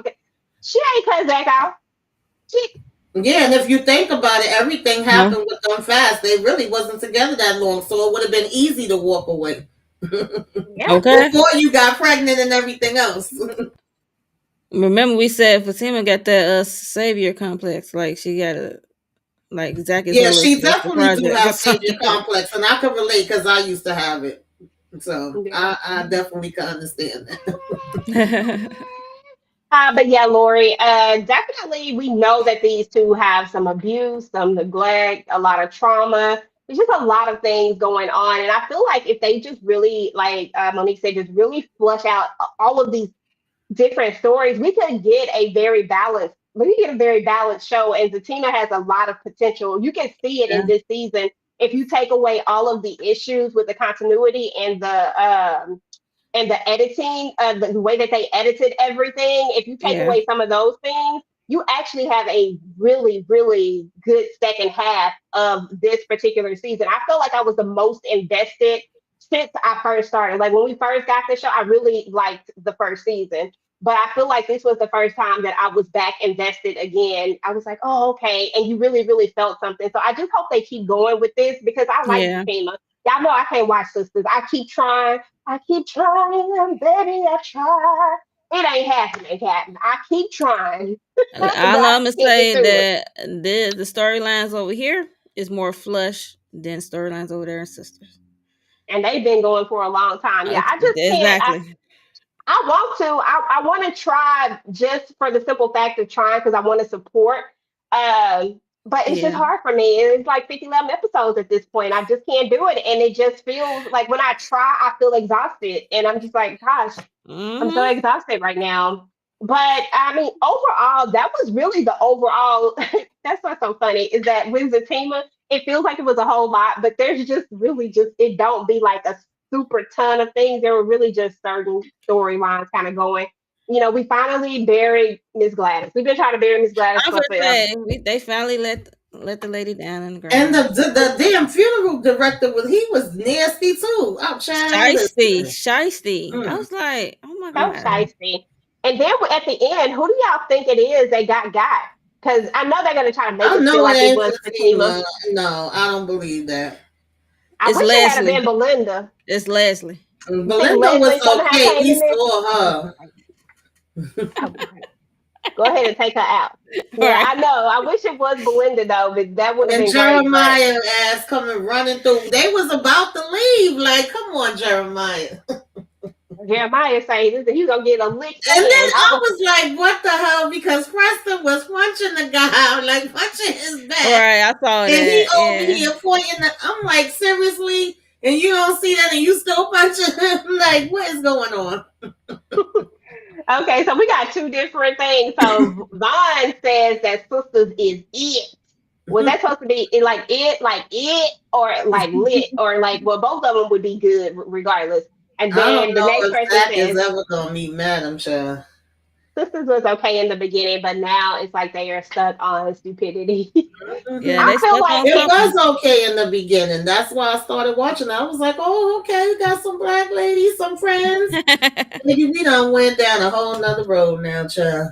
she ain't cut Zach off. She Yeah, and if you think about it, everything No. happened with them fast. They really wasn't together that long, so it would have been easy to walk away yeah. Okay. before you got pregnant and everything else. Remember we said Fatima got that savior complex. Like she got a like Zach is Yeah, her little she special definitely do project or have savior something. complex, and I can relate because I used to have it. So Yeah. I definitely can understand that. But yeah, Lori, definitely we know that these two have some abuse, some neglect, a lot of trauma. There's just a lot of things going on. And I feel like if they just really, like Monique said, just really flush out all of these different stories, we could get a very balanced show. And Zatina has a lot of potential. You can see it in Yeah. this season. If you take away all of the issues with the continuity and the editing, the way that they edited everything, if you take Yeah. away some of those things, you actually have a really, really good second half of this particular season. I feel like I was the most invested since I first started. Like when we first got the show, I really liked the first season. But I feel like this was the first time that I was back invested again. I was like, oh, okay. And you really, really felt something. So I just hope they keep going with this because I like Yeah. Fatima. Y'all know I can't watch sisters. I keep trying, baby, I try. It ain't happening, Captain. I keep trying, but All I I'm gonna can't get say through it. that the storylines over here is more flush than storylines over there in Sisters. And they've been going for a long time. Yeah, I just can't. Exactly. I want to. I want to try just for the simple fact of trying because I want to support. But it's just Yeah. hard for me. It's like 11 episodes at this point. I just can't do it. And it just feels like when I try, I feel exhausted. And I'm just like, gosh, I'm so Hmm. exhausted right now. But I mean, overall, that was really the overall. That's what's so funny is that with Zatima, it feels like it was a whole lot, but there's just really just it don't be like a super ton of things. There were really just certain storylines kind of going. You know, we finally buried Miss Gladys. We've been trying to bury Miss Gladys I for would forever. say they finally let the lady down in the And ground. the damn funeral director was nasty too. I'm trying to Shiesty, listen. shiesty. I Mm. was like, oh my So god. shiesty. And then at the end, who do y'all think it is they got? Because I know they're gonna try to make I us feel know it like it ain't was Fatima. Fatima. No, I don't believe that. I It's wish it had been Leslie. Belinda. It's Leslie. You think Belinda was Leslie somehow okay. came We in there? saw Oh, her. right. Oh, right. Go ahead and take her out. Yeah, Right. I know. I wish it was Belinda though, but that would have And been great. But Jeremiah ass coming running through. They was about to leave. Like, come on, Jeremiah. Jeremiah saying this, he's gonna get a lick And then in. I was like, what the hell? Because Preston was punching the guy, like punching his back. Right. I saw And he that. over Yeah. here pointing. I'm like, seriously? And you don't see that and you still punching him? Like, what is going on? Okay, so we got two different things. So Vaughn says that sisters is it. Was that supposed to be like it, or like lit, or like well, both of them would be good regardless. And I don't then the know next if person Zach is says ever going to meet Madam Child. sisters was okay in the beginning, but now it's like they are stuck on stupidity. Yeah, Mhm. I they feel stuck like on It something. was okay in the beginning. That's why I started watching. I was like, oh, okay, we got some black ladies, some friends. Maybe we done went down a whole nother road now, child.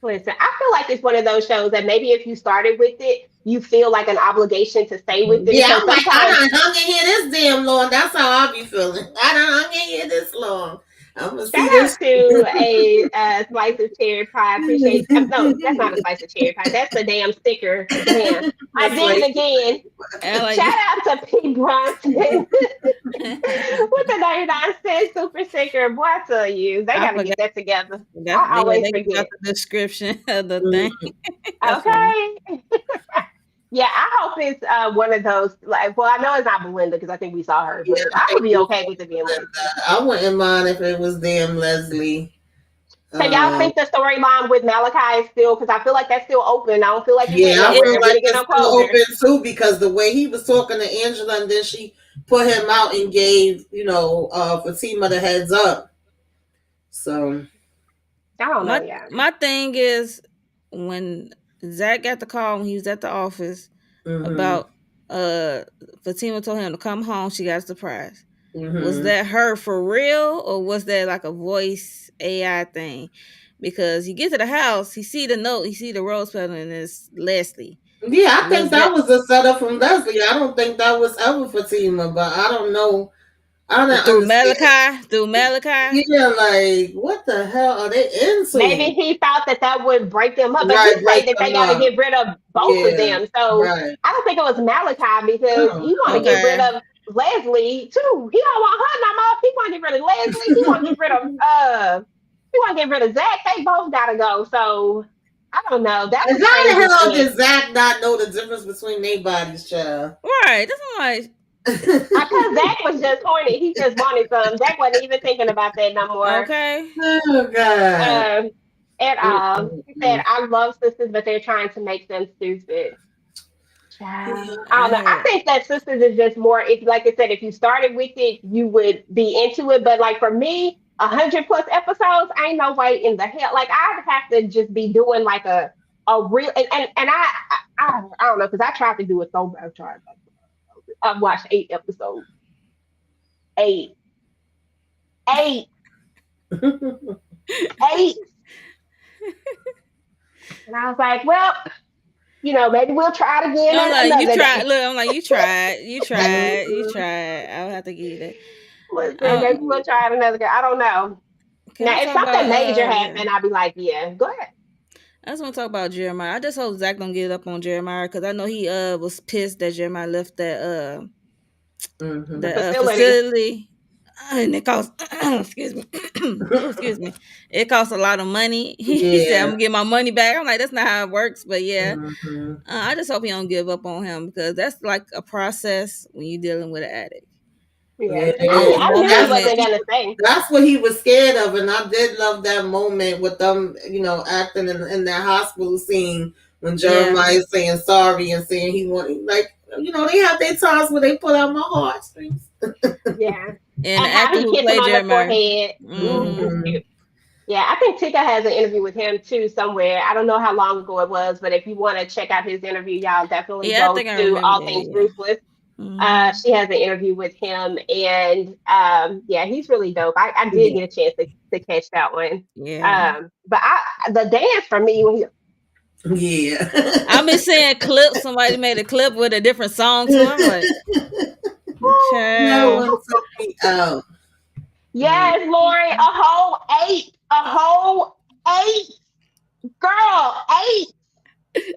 listen, I feel like it's one of those shows that maybe if you started with it, you feel like an obligation to stay with it Yeah, because I'm like, I sometimes done hung in here this damn long. That's how I be feeling. I done hung in here this long. I'm gonna Shout see this. out to a slice of cherry pie. Appreciate. No, that's not a slice of cherry pie. That's the damn sticker. Damn, I That's did like it again. I Shout like out to P. Bronson with the 99-cent super sticker. Boy, I tell you, they I got to forgot. get that together. That's, I yeah, always they give out forget. the description of the mm, thing. That's funny. Okay. Yeah, I hope it's one of those. Like, well, I know it's not Belinda because I think we saw her, yeah, but I I would think be okay with it being that, Leslie. I wouldn't mind if it was damn Leslie. So y'all Um, think the storyline with Malachi is still, because I feel like that's still open. I don't feel like it went yeah, I It, nowhere. feel We like didn't get it's no still closure. open too because the way he was talking to Angela and then she put him out and gave, Fatima the heads up. So, I don't know, my yeah. my thing is when Zach got the call when he was at the office mm-hmm, about uh Fatima told him to come home, she got a surprise. Was mm-hmm. that her for real or was that like a voice AI thing? Because he gets to the house, he see the note, he see the rose petal, and it's Leslie. Yeah, I think Was that that was a setup from Leslie. I don't think that was ever Fatima, but I don't know. I don't through understand. Malachi? Through Malachi? Yeah, like what the hell are they Maybe into? he thought that that would break them up, but he Right, break say that they them got to up. get rid of both of Yeah, them. So right. I don't think it was Malachi because Oh, he want to get rid Okay. of Leslie too. He don't want her no more. He want to get rid of Leslie. He want to get rid of He want to get rid of Zach. They both gotta go. So I don't know. That and was how the crazy to hell me. did Zach not know the difference between their bodies, child? Right. That's what I'm like, Because Zach was just horny. He just wanted some. Zach wasn't even thinking about that no more. okay. Oh God. Um, at all. He said, Mm-mm-mm. I love sisters, but they're trying to make them stupid. Child. I I don't know. I had think that sisters is just more, if, like I said, if you started with it, you would be into it. But like for me, 100+ episodes, ain't no way in the hell. Like I'd have to just be doing like a real and I don't know because I tried to do it so bad. I've watched 8 episodes. Eight, eight, eight. And I was like, well, maybe we'll try it again I'm like, you another tried. day. Look, I'm like, you Mhm. tried. I would have to give you that. Listen, maybe we'll try it another day. I don't know. Can Now, we if talk about something major yeah? happened, I'd be like, yeah, go ahead. I just want to talk about Jeremiah. I just hope Zach don't get up on Jeremiah because I know he was pissed that Jeremiah left The Mhm. the facility. facility. And it cost excuse me. Oh, excuse me. It costs a lot of money. He said, I'm Yeah. gonna get my money back. I'm like, that's not how it works, but yeah. Mhm. I just hope he don't give up on him because that's like a process when you're dealing with an addict. Yeah. Yeah, And I then knew, the I knew he that's moment, wasn't going to say. that's what he was scared of, and I did love that moment with them, acting in that hospital scene when yeah, Jeremiah is saying sorry and saying he want like they have their times where they pull out my heartstrings. Yeah. and the And how actor he who kissed him played on the Jeremiah. forehead. It's Mm-hmm. Mm-hmm. cute. Yeah, I think Tika has an interview with him too somewhere. I don't know how long ago it was, but if you want to check out his interview, y'all definitely Yeah, I go think I to remember All that. Things Yeah. Ruthless. Mm-hmm. She has an interview with him, and yeah, he's really dope. I did Yeah. get a chance to catch that one. Yeah. But the dance for me when he I've been Yeah. seeing clips. Somebody made a clip with a different song to it. I'm like, That child. one took me out. Mm. yes, Lori, a whole 8, girl, 8.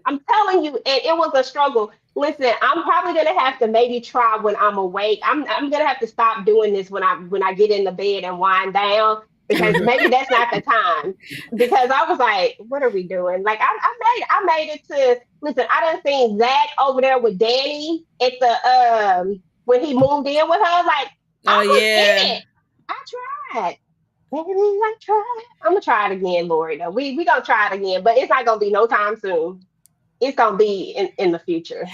I'm telling you, and it was a struggle. Listen, I'm probably gonna have to maybe try when I'm awake. I'm gonna have to stop doing this when I get in the bed and wind down because Mhm. maybe that's not the time. Because I was like, what are we doing? Like I made it to listen. I done seen Zach over there with Danny at the when he moved in with her. Like Oh I was yeah. in it. I tried. Baby, I tried. I'm gonna try it again, Lori. Though we gonna try it again, but it's not gonna be no time soon. It's gonna be in the future.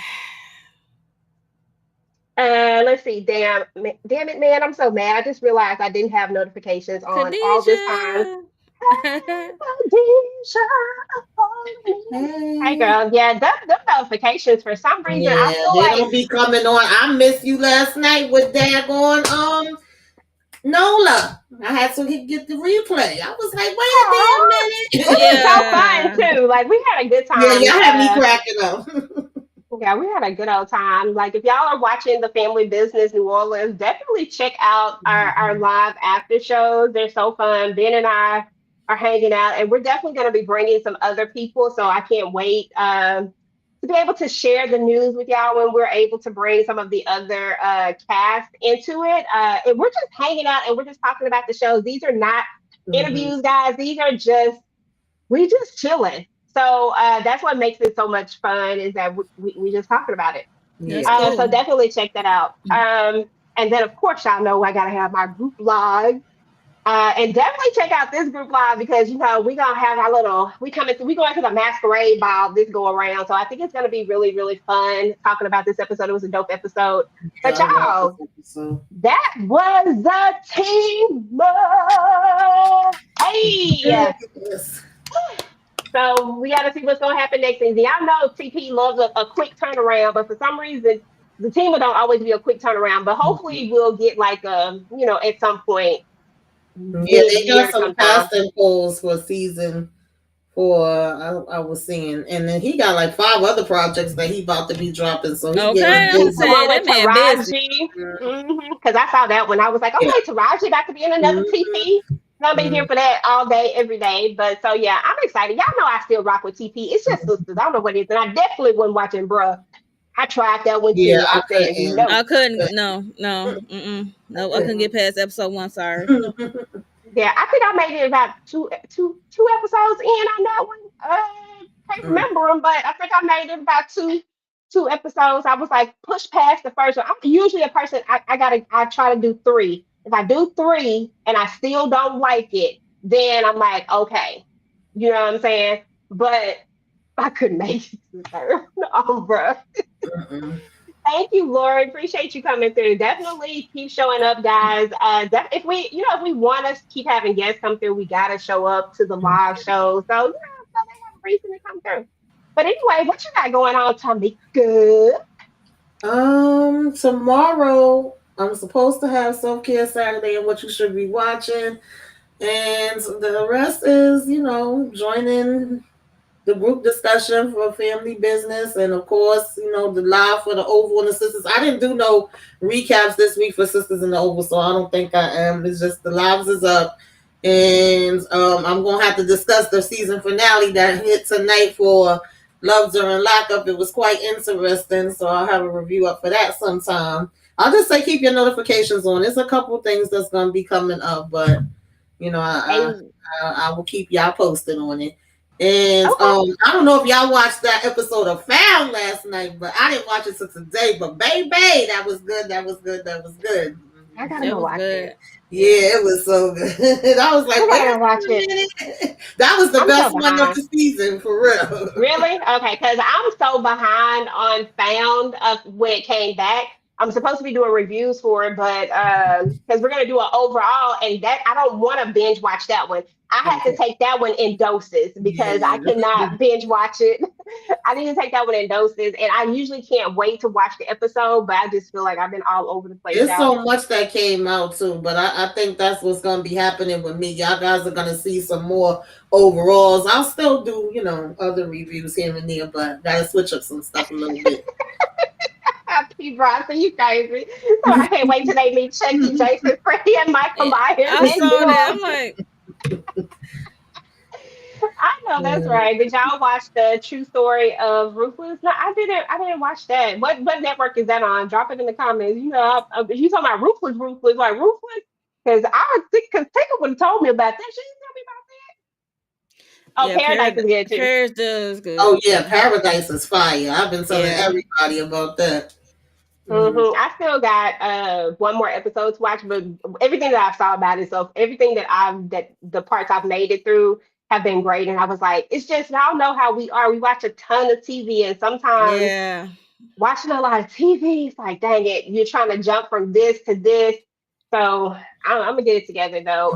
Let's see. Damn it, man! I'm so mad. I just realized I didn't have notifications on all this time. Khadijah. Hey, Hey. girl. Yeah, them notifications for some reason I Yeah, feel they like don't be coming on. I missed you last night with daggone Nola. I had to get the replay. I was like, wait a it damn was minute. so fun Yeah. too. Like we had a good Yeah, time. y'all had me cracking up. Yeah, we had a good old time. Like, if y'all are watching the Family Business New Orleans, definitely check out our live after shows. They're so fun. Ben and I are hanging out, and we're definitely going to be bringing some other people. So I can't wait to be able to share the news with y'all when we're able to bring some of the other cast into it. And we're just hanging out and we're just talking about the shows. These are not Mhm. interviews, guys. These are just we just chilling. So that's what makes it so much fun is that we just talking about it. That's Yeah. So cool. definitely check that out. And then of course y'all know I gotta have my group log. And definitely check out this group live because we gonna have our little we going to the masquerade ball this go around. So I think it's gonna be really, really fun talking about this episode. It was a dope episode. Yeah, But I love this y'all, episode. that was the team. Hey. Yes. So we got to see what's going to happen next season. Y'all know TP loves a quick turnaround, but for some reason, the team don't always be a quick turnaround. But hopefully, we'll get like at some point Yeah, they got mid-year some sometime. casting calls for season 4. I was seeing, and then he got like 5 other projects that he about to be dropping. So he getting Okay, I'm The busy. saying one with that man busy. Taraji, because I saw that one. I was like, Yeah. okay, Taraji about to be in another Mhm. TP. I'll be here Mhm. for that all day, every day. But so yeah, I'm excited. Y'all know I still rock with TP. It's just sisters. I don't know what it is, and I definitely wasn't watching Bruh. I tried that one Yeah, too. I I said couldn't. I no. couldn't. No, I no. I couldn't couldn't. get past episode 1. Sorry. Yeah, I think I made it about two episodes in on that one. Can't Mm. remember them, but I think I made it about two episodes. I was like push past the first one. I'm usually a person I try to do three. If I do three and I still don't like it, then I'm like, okay. You know what I'm saying? But I couldn't make it to the third one. Oh, bro. Mm-mm. Thank you, Lord. Appreciate you coming through. Definitely keep showing up, guys. If we want to keep having guests come through, we gotta show up to the live shows. So so they have a reason to come through. But anyway, what you got going on, Tamieka? Tomorrow I'm supposed to have self care Saturday and what you should be watching, and the rest is joining the group discussion for family business, and of course, the live for the Oval and the Sisters. I didn't do no recaps this week for Sisters in the Oval, so I don't think I am. It's just the lives is up, and I'm gonna have to discuss the season finale that hit tonight for Love During Lockup. It was quite interesting, so I'll have a review up for that sometime. I'll just say keep your notifications on. There's a couple things that's gonna be coming up, but Hey, I will keep y'all posted on it. And okay. I don't know if y'all watched that episode of Found last night, but I didn't watch it till today. But baby, that was good. That was good. That was good. I gotta That go was watch good. it. Yeah. Yeah, it was so good. I was like, I wait gotta watch a it. minute. That was the I'm so best one of behind. the season for real. Really? Okay, because I'm so behind on Found when it came back. I'm supposed to be doing reviews for it, but because we're gonna do an overall, and that I don't want to binge watch that one. I have to Okay. take that one in doses because I Yeah. cannot binge watch it. I need to take that one in doses, and I usually can't wait to watch the episode, but I just feel like I've been all over the place, It's y'all. so much that came out too, but I think that's what's gonna be happening with me. Y'all guys are gonna see some more overalls. I'll still do, other reviews here and there, but gotta switch up some stuff a little bit. P. Bronson, you crazy. So I can't wait till they meet Chucky, Jason, Freddy, and Michael Yeah, Myers I and saw that. do I'm like, I know that's right. Did y'all watch the true story of Ruthless? No, I didn't. I didn't watch that. What network is that on? Drop it in the comments. If you talking about Ruthless, like Ruthless, because I would think because Tinker would have told me about that. She didn't tell me about. Oh, yeah, Paradise is good too. Paris does good. Oh yeah, Paradise is fire. I've been telling Yeah. everybody about that. Mhm. I still got one more episode to watch, but everything that I've saw about it, so everything that the parts I've made it through have been great. And I was like, it's just y'all know how we are. We watch a ton of TV, and sometimes Yeah. watching a lot of TV, it's like, dang it, you're trying to jump from this to this. So I'm gonna get it together though.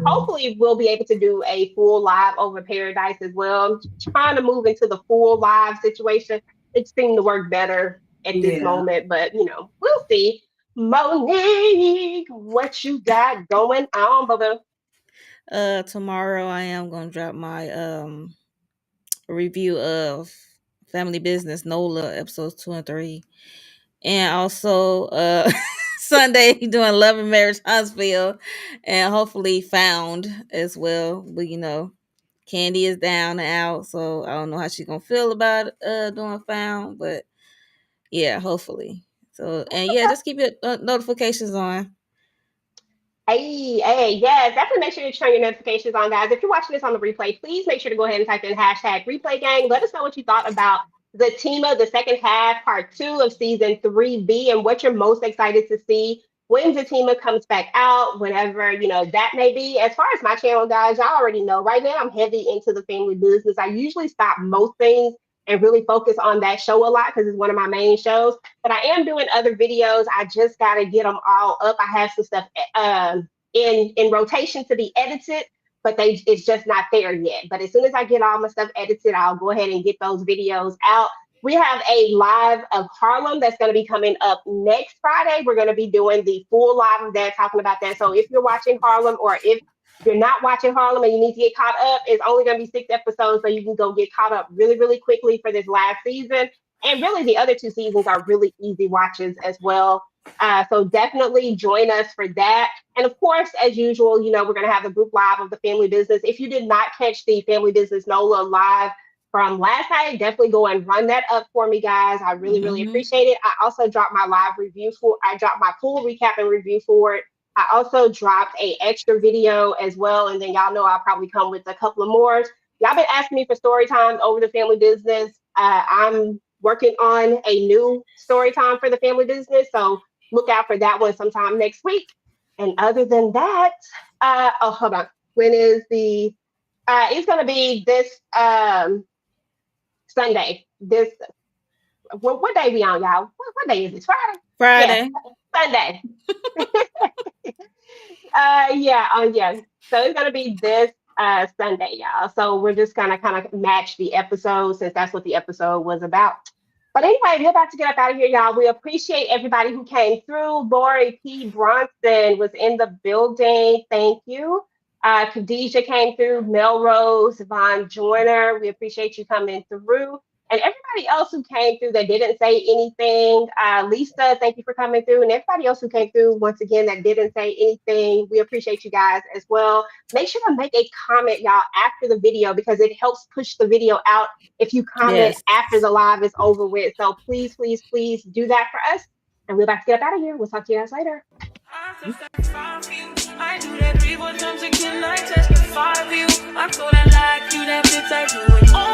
Hopefully, we'll be able to do a full live over Paradise as well. I'm trying to move into the full live situation. It seemed to work better at this Yeah. moment, but we'll see. Monique, what you got going on, Bubba? Tomorrow I am gonna drop my review of Family Business NOLA episodes 2 and 3. And also Sunday doing Love and Marriage Huntsville and hopefully Found as well. But Khandi is down and out, so I don't know how she's gonna feel about doing Found, but yeah, hopefully. So and yeah, just keep your notifications on. Hey, yes, definitely make sure you turn your notifications on, guys. If you're watching this on the replay, please make sure to go ahead and type in hashtag replay gang. Let us know what you thought about Zatima, the second half, part 2 of season 3B, and what you're most excited to see when Zatima comes back out, whenever, that may be. As far as my channel, guys, y'all already know, right now I'm heavy into the family business. I usually stop most things and really focus on that show a lot because it's one of my main shows. But I am doing other videos. I just got to get them all up. I have some stuff in rotation to be edited, but it's just not there yet. But as soon as I get all my stuff edited, I'll go ahead and get those videos out. We have a live of Harlem that's going to be coming up next Friday. We're going to be doing the full live of that, talking about that. So if you're watching Harlem, or if you're not watching Harlem and you need to get caught up, it's only going to be 6 episodes, so you can go get caught up really, really quickly for this last season. And really, the other 2 seasons are really easy watches as well. So definitely join us for that. And of course, as usual, we're going to have the group live of the family business. If you did not catch the family business NOLA live from last night, definitely go and run that up for me, guys. I really, really appreciate it. I also dropped my I dropped my full recap and review for it. I also dropped a extra video as well. And then y'all know I'll probably come with a couple of more. Y'all been asking me for story times over the family business. I'm working on a new story time for the family business. So look out for that one sometime next week. And other than that, hold on. When is it's going to be this Sunday. What day we on, y'all? What day is this? Friday? Friday. Yeah, Sunday. Yeah. So it's going to be this Sunday, y'all. So we're just going to kind of match the episode since that's what the episode was about. But anyway, we're about to get up out of here, y'all. We appreciate everybody who came through. Lori P. Bronson was in the building. Thank you. Khadijah came through. Melrose, Von Joyner. We appreciate you coming through. And everybody else who came through that didn't say anything. Lisa, thank you for coming through. And everybody else who came through, once again, that didn't say anything. We appreciate you guys as well. Make sure to make a comment, y'all, after the video, because it helps push the video out if you comment after the live is over with. So please, please, please do that for us. And we're about to get up out of here. We'll talk to you guys later. I do that 3-4 times again. I testify for you. I'm so that like you, that bitch I do it all.